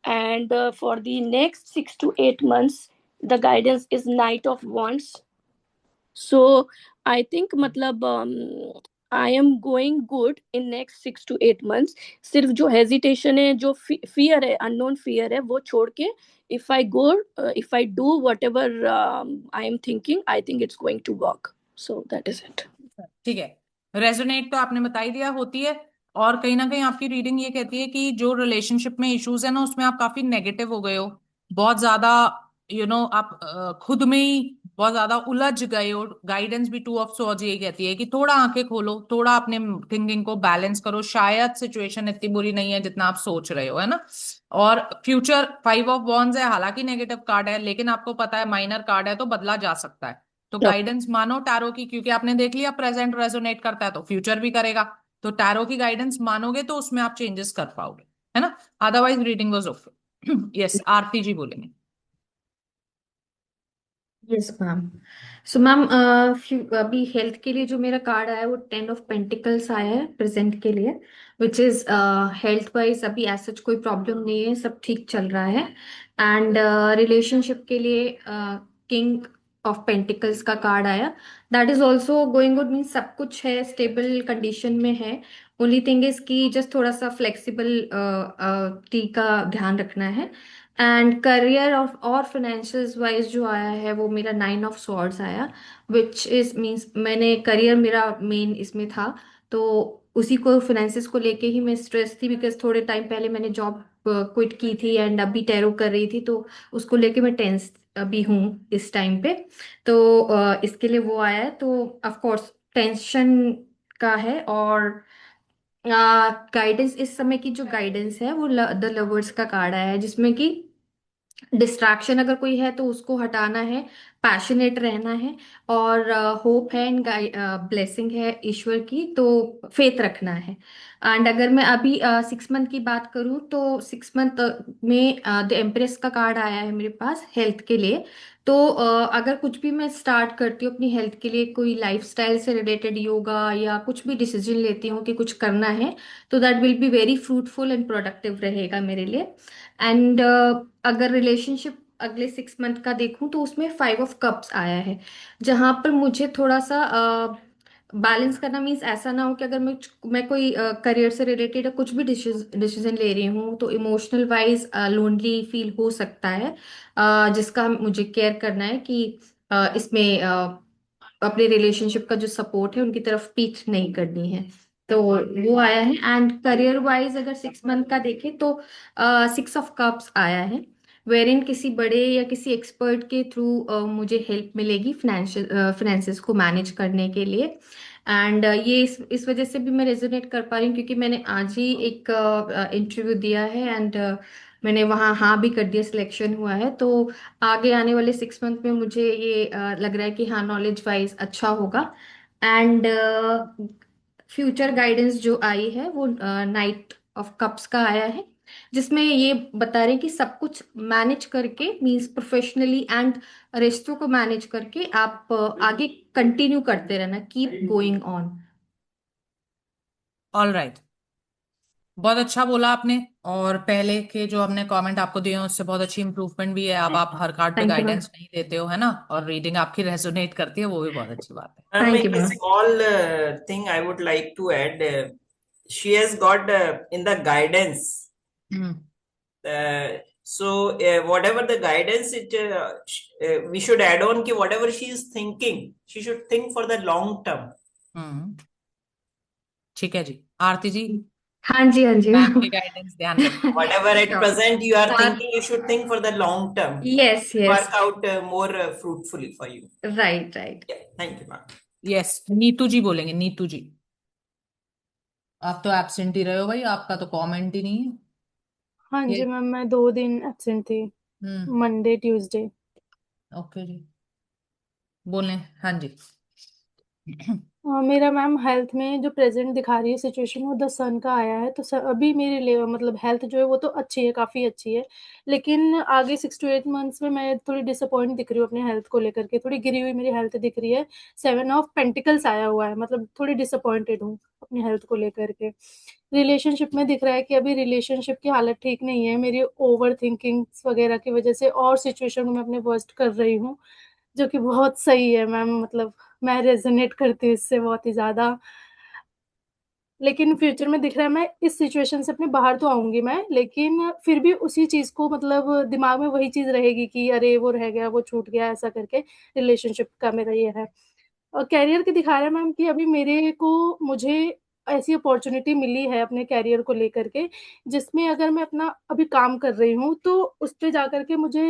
and for the next 6 to 8 months the guidance is Knight of Wands। so I think मतलब I am going good in next 6 to 8 months। सिर्फ जो hesitation है, जो fear है, unknown fear है, वो छोड़ के if I go, if I do whatever I am thinking, I think it's going to work. So that is it. ठीक है, रेजोनेट तो आपने बता ही दिया होती है। और कहीं ना कहीं आपकी रीडिंग ये कहती है कि जो रिलेशनशिप में इश्यूज है ना उसमें आप काफी नेगेटिव हो गए हो, बहुत ज्यादा आप खुद में ही बहुत ज्यादा उलझ गए हो। गाइडेंस भी 2 of Swords ये कहती है कि थोड़ा आंखें खोलो, थोड़ा अपने थिंकिंग को बैलेंस करो, शायद सिचुएशन इतनी बुरी नहीं है जितना आप सोच रहे हो, है ना। और फ्यूचर 5 of Wands है, हालांकि नेगेटिव कार्ड है लेकिन आपको पता है माइनर कार्ड है तो बदला जा सकता है। तो गाइडेंस मानो टैरो की, क्योंकि आपने देख लिया प्रेजेंट रेजोनेट करता है तो फ्यूचर भी करेगा। तो टैरो की गाइडेंस मानोगे तो उसमें आप चेंजेस कर पाओगे, है ना। Otherwise reading was okay. Yes, Aarti ji बोलेंगे। Yes ma'am. सो मैम अभी हेल्थ के लिए जो मेरा कार्ड आया है वो 10 of Pentacles आया है प्रेजेंट के लिए, विच इज हेल्थ वाइज अभी एज सच कोई प्रॉब्लम नहीं है, सब ठीक चल रहा है। एंड रिलेशनशिप के लिए King of Pentacles का कार्ड आया, that is also going good, mean सब कुछ है स्टेबल कंडीशन में है। ओनली थिंग इज कि जस्ट थोड़ा सा फ्लेक्सिबल टी का ध्यान रखना है। एंड करियर और फाइनेंशियल्स वाइज जो आया है वो मेरा 9 ऑफ सॉर्ड्स आया, विच इज मीन्स मैंने करियर मेरा मेन इसमें था, तो उसी को फाइनेंसिस को लेके ही मैं स्ट्रेस थी, बिकॉज थोड़े टाइम पहले मैंने जॉब क्विट की थी एंड अभी टैरो कर रही थी, तो उसको लेके मैं टेंस अभी हूँ इस टाइम पे। तो इसके लिए वो आया है, तो ऑफ कोर्स टेंशन का है। और गाइडेंस, इस समय की जो गाइडेंस है वो द लवर्स का कार्ड आया है, जिसमें कि डिस्ट्रैक्शन अगर कोई है तो उसको हटाना है, पैशनेट रहना है, और होप है एंड ब्लेसिंग है ईश्वर की, तो फेथ रखना है। एंड अगर मैं अभी 6 मंथ की बात करूं तो 6 मंथ में द एम्प्रेस का कार्ड आया है मेरे पास हेल्थ के लिए। तो अगर कुछ भी मैं स्टार्ट करती हूँ अपनी हेल्थ के लिए, कोई लाइफस्टाइल से रिलेटेड योगा या कुछ भी डिसीजन लेती हूँ कि कुछ करना है, तो that will be very fruitful and productive रहेगा मेरे लिए। एंड अगर रिलेशनशिप अगले 6 मंथ का देखूं तो उसमें 5 ऑफ कप्स आया है, जहां पर मुझे थोड़ा सा बैलेंस करना, मीन्स ऐसा ना हो कि अगर मैं कोई करियर से रिलेटेड कुछ भी डिसीजन ले रही हूँ तो इमोशनल वाइज लोनली फील हो सकता है, जिसका मुझे केयर करना है कि इसमें अपने रिलेशनशिप का जो सपोर्ट है उनकी तरफ पीठ नहीं करनी है। तो वो आया है। एंड करियर वाइज अगर 6 मंथ का देखें तो 6 ऑफ कप्स आया है, वेरिन किसी बड़े या किसी एक्सपर्ट के थ्रू मुझे हेल्प मिलेगी फाइनेंसेस को मैनेज करने के लिए। एंड ये इस वजह से भी मैं रेजोनेट कर पा रही हूँ क्योंकि मैंने आज ही एक इंटरव्यू दिया है एंड मैंने वहाँ हाँ भी कर दिया, सिलेक्शन हुआ है। तो आगे आने वाले 6 मंथ में मुझे ये लग रहा है कि हाँ नॉलेज वाइज अच्छा होगा। एंड फ्यूचर गाइडेंस जो आई है वो नाइट ऑफ कप्स का आया है, जिसमें ये बता रहे हैं कि सब कुछ मैनेज करके, मीन्स प्रोफेशनली एंड रिश्तों को मैनेज करके आप आगे कंटिन्यू करते रहना, keep going on. All right, बहुत अच्छा बोला आपने। और पहले के जो हमने कमेंट आपको दिए हैं उससे बहुत अच्छी इंप्रूवमेंट भी है। अब आप हर कार्ड पे थैंक यू मैम। गाइडेंस नहीं देते हो, है ना, और रीडिंग आपकी रेजोनेट करती है, वो भी बहुत अच्छी बात है। मैं थैंक यू एक ma'am. Small thing I would like to add. She has got in the guidance. Hmm. So whatever the guidance, we should add on कि whatever she is thinking, she should think for the long term. हम्म, ठीक है जी। आरती जी, हाँ जी, हाँ जी ma'am ma'am. की guidance ध्यान रखिए। Whatever at sure. present you are और thinking, you should think for the long term. Yes yes, Work out more fruitfully for you. Right right. Yeah, thank you, ma'am. यस, नीतू जी बोलेंगे, नीतू जी। आप तो absent ही रहे हो भाई, आपका तो कमेंट ही नहीं है हाँ जी ये। मैम, मैं 2 दिन एब्सेंट थी, हम्म। Monday Tuesday. ओके जी, बोलें। हाँ जी। मेरा मैम हेल्थ में जो प्रेजेंट दिखा रही है सिचुएशन, वो द सन का आया है। तो अभी मेरे लिए मतलब हेल्थ जो है वो तो अच्छी है, काफ़ी अच्छी है, लेकिन आगे 6 to 8 मंथ्स में मैं थोड़ी डिसअपॉइंट दिख रही हूँ अपने हेल्थ को लेकर के, थोड़ी गिरी हुई मेरी हेल्थ दिख रही है। 7 ऑफ पेंटिकल्स आया हुआ है, मतलब थोड़ी डिसअपॉइंटेड हूँ अपनी हेल्थ को लेकर के। रिलेशनशिप में दिख रहा है कि अभी रिलेशनशिप की हालत ठीक नहीं है, मेरी ओवर थिंकिंग्स वगैरह की वजह से और सिचुएशन को मैं अपने वर्स्ट कर रही हूँ, जो कि बहुत सही है मैम, मतलब मैं रेजोनेट करती हूँ इससे बहुत ही ज़्यादा। लेकिन फ्यूचर में दिख रहा है मैं इस सिचुएशन से अपने बाहर तो आऊँगी मैं, लेकिन फिर भी उसी चीज़ को, मतलब दिमाग में वही चीज़ रहेगी कि अरे वो रह गया, वो छूट गया, ऐसा करके रिलेशनशिप का मेरा ये है। और करियर के दिखा रहा है मैम कि अभी मुझे ऐसी अपॉर्च्युनिटी मिली है अपने करियर को लेकर के, जिसमें अगर मैं अपना अभी काम कर रही हूँ, तो उस पे जाकर के मुझे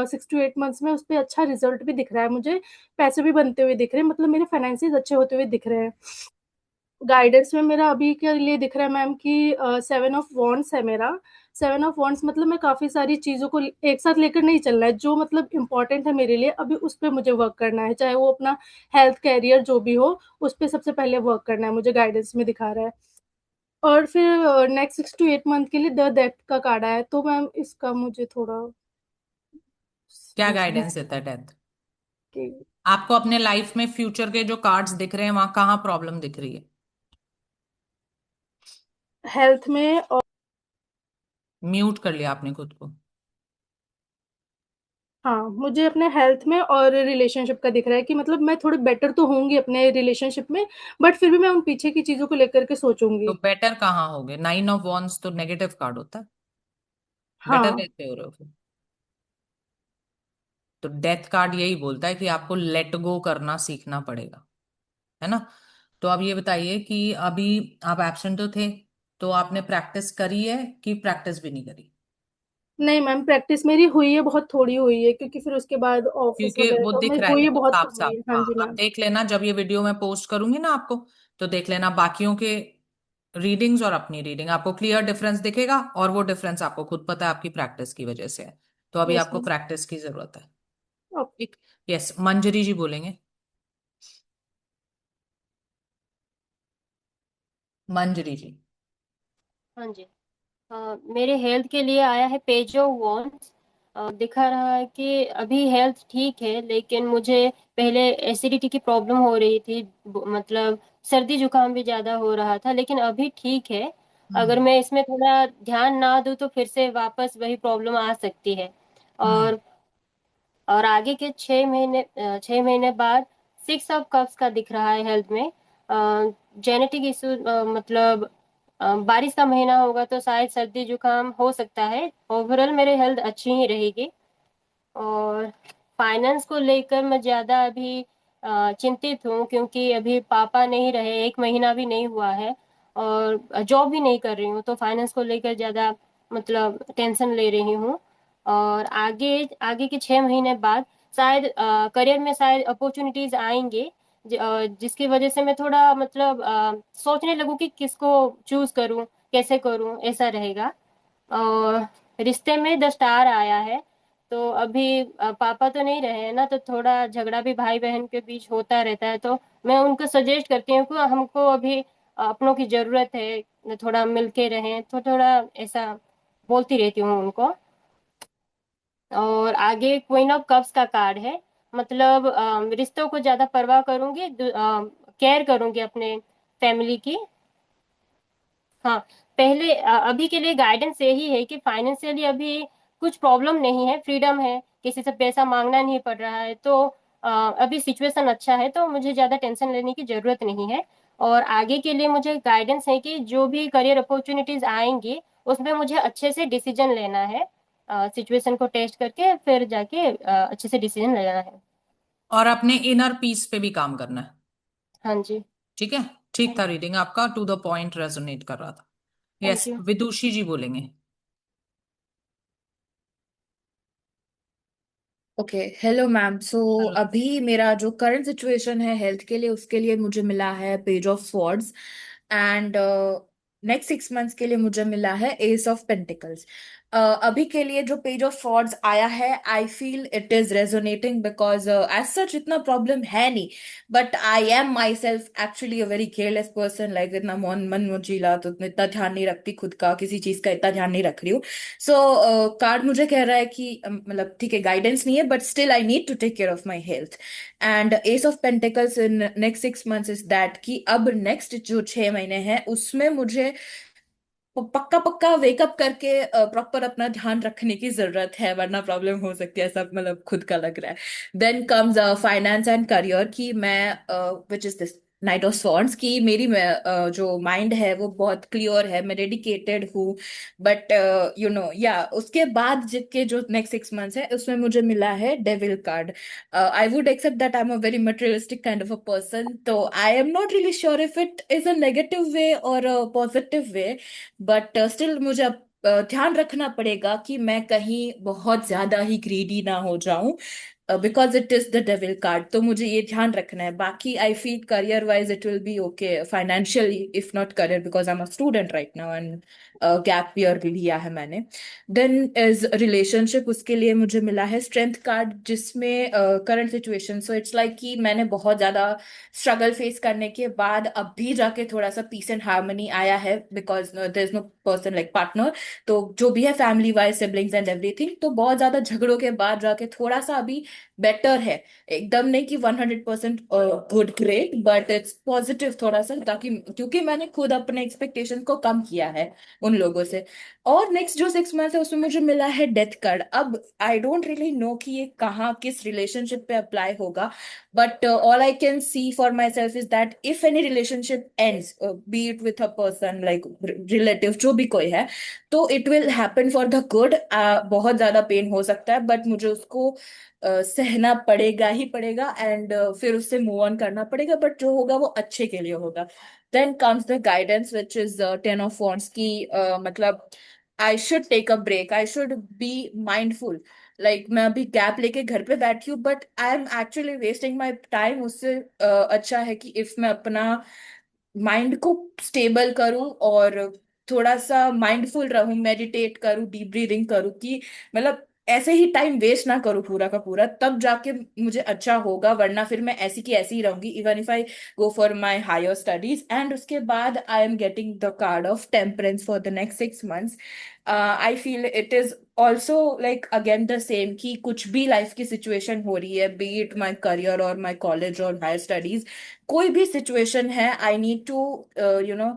6 to 8 मंथ्स में उस पे अच्छा रिज़ल्ट भी दिख रहा है मुझे, पैसे भी बनते हुए दिख रहे हैं, मतलब मेरे फाइनेंसेस अच्छे होते हुए दिख रहे हैं। गाइडेंस में मेरा अभी के लिए दिख रहा है मैम कि 7 ऑफ वॉन्ड्स है मेरा। 7 ऑफ वॉन्ड्स मतलब मैं काफ़ी सारी चीज़ों को एक साथ लेकर नहीं चलना है, जो मतलब इम्पोर्टेंट है मेरे लिए अभी उस पे मुझे वर्क करना है, चाहे वो अपना हेल्थ, करियर जो भी हो, उस पे सबसे पहले वर्क करना है, मुझे गाइडेंस में दिखा रहा है। और फिर नेक्स्ट 6 to 8 मंथ के लिए द डेथ का कार्ड आया है, तो मैम इसका मुझे थोड़ा क्या समझना गाइडेंस देता है डेथ? कि आपको अपने लाइफ में फ्यूचर के जो कार्ड्स दिख रहे हैं वहां कहाँ प्रॉब्लम दिख रही है? हेल्थ में और म्यूट कर लिया आपने खुद को। हाँ, मुझे अपने हेल्थ में और रिलेशनशिप का दिख रहा है कि मतलब मैं थोड़ी बेटर तो होंगी अपने रिलेशनशिप में, बट फिर भी मैं उन पीछे की चीज़ों को लेकर के तो सोचूँगी। बेटर कहाँ होगे? 9 ऑफ वॉन्स तो नेगेटिव कार्ड होता है, बेटर हाँ, कैसे हो रहे हो फिर? तो डेथ कार्ड यही बोलता है कि आपको लेट गो करना सीखना पड़ेगा, है ना। तो अब ये बताइए कि अभी आप एब्सेंट तो थे, तो आपने प्रैक्टिस करी है कि प्रैक्टिस भी नहीं करी? नहीं मैम, प्रैक्टिस मेरी हुई है, बहुत थोड़ी हुई है, क्योंकि फिर उसके बाद ऑफिस क्योंकि वगैरह वो तो दिख मेरी रहा है हुई है, देखो बहुत साफ कम हुई साफ। है। हाँ हाँ, जी अब मैम। देख लेना जब ये वीडियो मैं पोस्ट करूंगी ना आपको, तो देख लेना बाकियों के रीडिंग्स और अपनी रीडिंग, आपको क्लियर डिफरेंस दिखेगा, और वो डिफरेंस आपको खुद पता है आपकी प्रैक्टिस की वजह से है। तो अभी यस आपको मैम। प्रैक्टिस की जरूरत है। ओके। ठीक। यस, मंजरी जी बोलेंगे। मंजरी जी। हाँ जी। मेरे हेल्थ के लिए आया है पेज ऑफ वॉन्ड्स। दिखा रहा है कि अभी हेल्थ ठीक है, लेकिन मुझे पहले एसिडिटी की प्रॉब्लम हो रही थी, मतलब सर्दी जुकाम भी ज़्यादा हो रहा था, लेकिन अभी ठीक है। अगर हम्म। मैं इसमें थोड़ा ध्यान ना दूँ तो फिर से वापस वही प्रॉब्लम आ सकती है। हम्म। और और आगे के 6 महीने बाद 6 ऑफ कप्स का दिख रहा है हेल्थ में। जेनेटिक इशू, मतलब बारिश का महीना होगा तो शायद सर्दी जुकाम हो सकता है। ओवरऑल मेरी हेल्थ अच्छी ही रहेगी। और फाइनेंस को लेकर मैं ज़्यादा अभी चिंतित हूँ, क्योंकि अभी पापा नहीं रहे, 1 महीना भी नहीं हुआ है, और जॉब भी नहीं कर रही हूँ, तो फाइनेंस को लेकर ज़्यादा मतलब टेंशन ले रही हूँ। और आगे आगे के 6 महीने बाद शायद करियर में शायद अपॉर्चुनिटीज आएंगे, जिसकी वजह से मैं थोड़ा मतलब सोचने लगूँ कि किसको चूज करूँ, कैसे करूँ, ऐसा रहेगा। और रिश्ते में द स्टार आया है, तो अभी पापा तो नहीं रहे हैं ना, तो थोड़ा झगड़ा भी भाई बहन के बीच होता रहता है, तो मैं उनको सजेस्ट करती हूँ कि हमको अभी अपनों की जरूरत है, थोड़ा मिलके रहें, तो थोड़ा ऐसा बोलती रहती हूँ उनको। और आगे क्वीन ऑफ कप्स का कार्ड है, मतलब रिश्तों को ज्यादा परवाह करूंगी, केयर करूंगी अपने फैमिली की। हाँ, पहले अभी के लिए गाइडेंस यही है कि फाइनेंशियली अभी कुछ प्रॉब्लम नहीं है, फ्रीडम है, किसी से पैसा मांगना नहीं पड़ रहा है, तो अभी सिचुएशन अच्छा है, तो मुझे ज़्यादा टेंशन लेने की ज़रूरत नहीं है। और आगे के लिए मुझे गाइडेंस है कि जो भी करियर अपॉर्चुनिटीज आएंगी उसमें मुझे अच्छे से डिसीजन लेना है, सिचुएशन को टेस्ट करके फिर जाके अच्छे से डिसीजन लेना है। और अपने इनर पीस पे भी काम करना है। हाँ जी। ठीक है। ठीक था, रीडिंग आपका टू द पॉइंट रेजोनेट कर रहा था। Thank yes, you. Vidushi ji बोलेंगे। Okay, hello ma'am. So hello. अभी मेरा जो करंट सिचुएशन है हेल्थ के लिए, उसके लिए मुझे मिला है page of swords, and next 6 months के लिए मुझे मिला है एस ऑफ पेंटिकल्स। अभी के लिए जो पेज ऑफ स्वॉर्ड्स आया है, I feel it is resonating because as such इतना प्रॉब्लम है नहीं, but I am myself actually a very careless person, like इतना मन मन मुचीला, तो इतना ध्यान नहीं रखती खुद का, किसी चीज का इतना ध्यान नहीं रख रही हूँ। सो कार्ड मुझे कह रहा है कि मतलब ठीक है, गाइडेंस नहीं है, but still I need to take care of my health. And ace of pentacles in next 6 months is that कि अब नेक्स्ट जो 6 महीने हैं उसमें मुझे पक्का पक्का वेकअप करके प्रॉपर अपना ध्यान रखने की जरूरत है, वरना प्रॉब्लम हो सकती है, ऐसा मतलब खुद का लग रहा है। Then comes finance and career की मैं which is this knight of swords की मेरी जो माइंड है वो बहुत क्लियर है, मैं डेडिकेटेड हूँ। बट यू नो या उसके बाद जितके जो नेक्स्ट 6 मंथ्स है उसमें मुझे मिला है devil card. I would accept that I am a very materialistic kind of a person, तो I am not really sure if it is a negative way और a positive way, but still मुझे अब ध्यान रखना पड़ेगा कि मैं कहीं बहुत ज्यादा ही ग्रीडी ना हो जाऊं, because it is the devil card, तो मुझे ये ध्यान रखना है। बाकी I feel career wise it will B okay financially, if not career, because I am a student right now and gap year लिया है मैंने। देन इज रिलेशनशिप, उसके लिए मुझे मिला है स्ट्रेंथ कार्ड, जिसमें current situation, so it's like कि मैंने बहुत ज्यादा स्ट्रगल फेस करने के बाद अभी जाके थोड़ा सा पीस एंड हार्मनी आया है, because there is no person like partner, तो जो भी है family wise siblings and everything, तो बहुत ज्यादा झगड़ों के बाद जाके थोड़ा सा अभी बेटर है। एकदम नहीं कि 100% good great, but it's positive थोड़ा सा, ताकि क्योंकि मैंने खुद अपने एक्सपेक्टेशन को कम किया है उन लोगों से। और नेक्स्ट जो 6 मंथ है उसमें मुझे मिला है डेथ कार्ड। अब आई डोंट रियली नो कि ये कहाँ किस रिलेशनशिप पे अप्लाई होगा, but all I can see for myself is that if any relationship ends, be it with a person like relative, जो भी कोई है, तो it will happen for the good। बहुत ज्यादा पेन हो सकता है, बट मुझे उसको सहना पड़ेगा ही पड़ेगा, एंड फिर उससे मूव ऑन करना पड़ेगा, बट जो होगा वो अच्छे के लिए होगा। Then comes the guidance which is 10 of Wands की, मतलब I should take a break, I should be mindful. Like मैं अभी गैप लेके घर पे बैठी हूँ, but I am actually wasting my time. उससे अच्छा है कि इफ मैं अपना माइंड को स्टेबल करूं और थोड़ा सा माइंडफुल रहूं, मेडिटेट करूं, डीप ब्रीदिंग करूं, कि मतलब ऐसे ही टाइम वेस्ट ना करूं पूरा का पूरा, तब जाके मुझे अच्छा होगा। वरना फिर मैं ऐसी की ऐसी ही रहूंगी even if I go for my higher studies. And उसके बाद I am getting the card of temperance for the next 6 months। I feel it is also like again the same, कि कुछ भी लाइफ की सिचुएशन हो रही है, B it my career और माई कॉलेज और हायर स्टडीज, कोई भी सिचुएशन है, I need to you know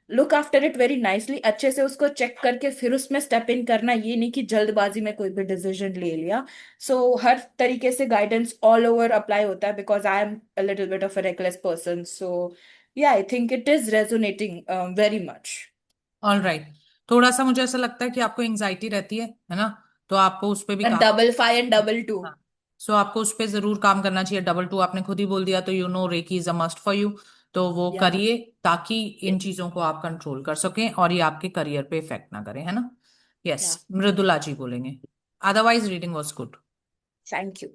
look after it very nicely, अच्छे से उसको चेक करके फिर उसमें स्टेप इन करना। ये नहीं कि जल्दबाजी में कोई भी डिसीजन ले लिया। सो हर तरीके से गाइडेंस ऑल ओवर अप्लाई होता है, because I am a little bit of a reckless person. So yeah I think it is resonating very much. All right. थोड़ा सा मुझे ऐसा लगता है कि आपको एंजाइटी रहती है ना, तो आपको उस पर भी काम। Double 5 and double 2। हाँ। सो आपको उस पर जरूर काम करना चाहिए। डबल 2 आपने खुद ही बोल दिया, तो you know reiki is a must for you. तो वो या करिए, ताकि इन चीजों को आप कंट्रोल कर सकें और ये आपके करियर पे इफेक्ट ना करें, है ना। या यस, मृदुला जी बोलेंगे। Otherwise reading was good. Thank you.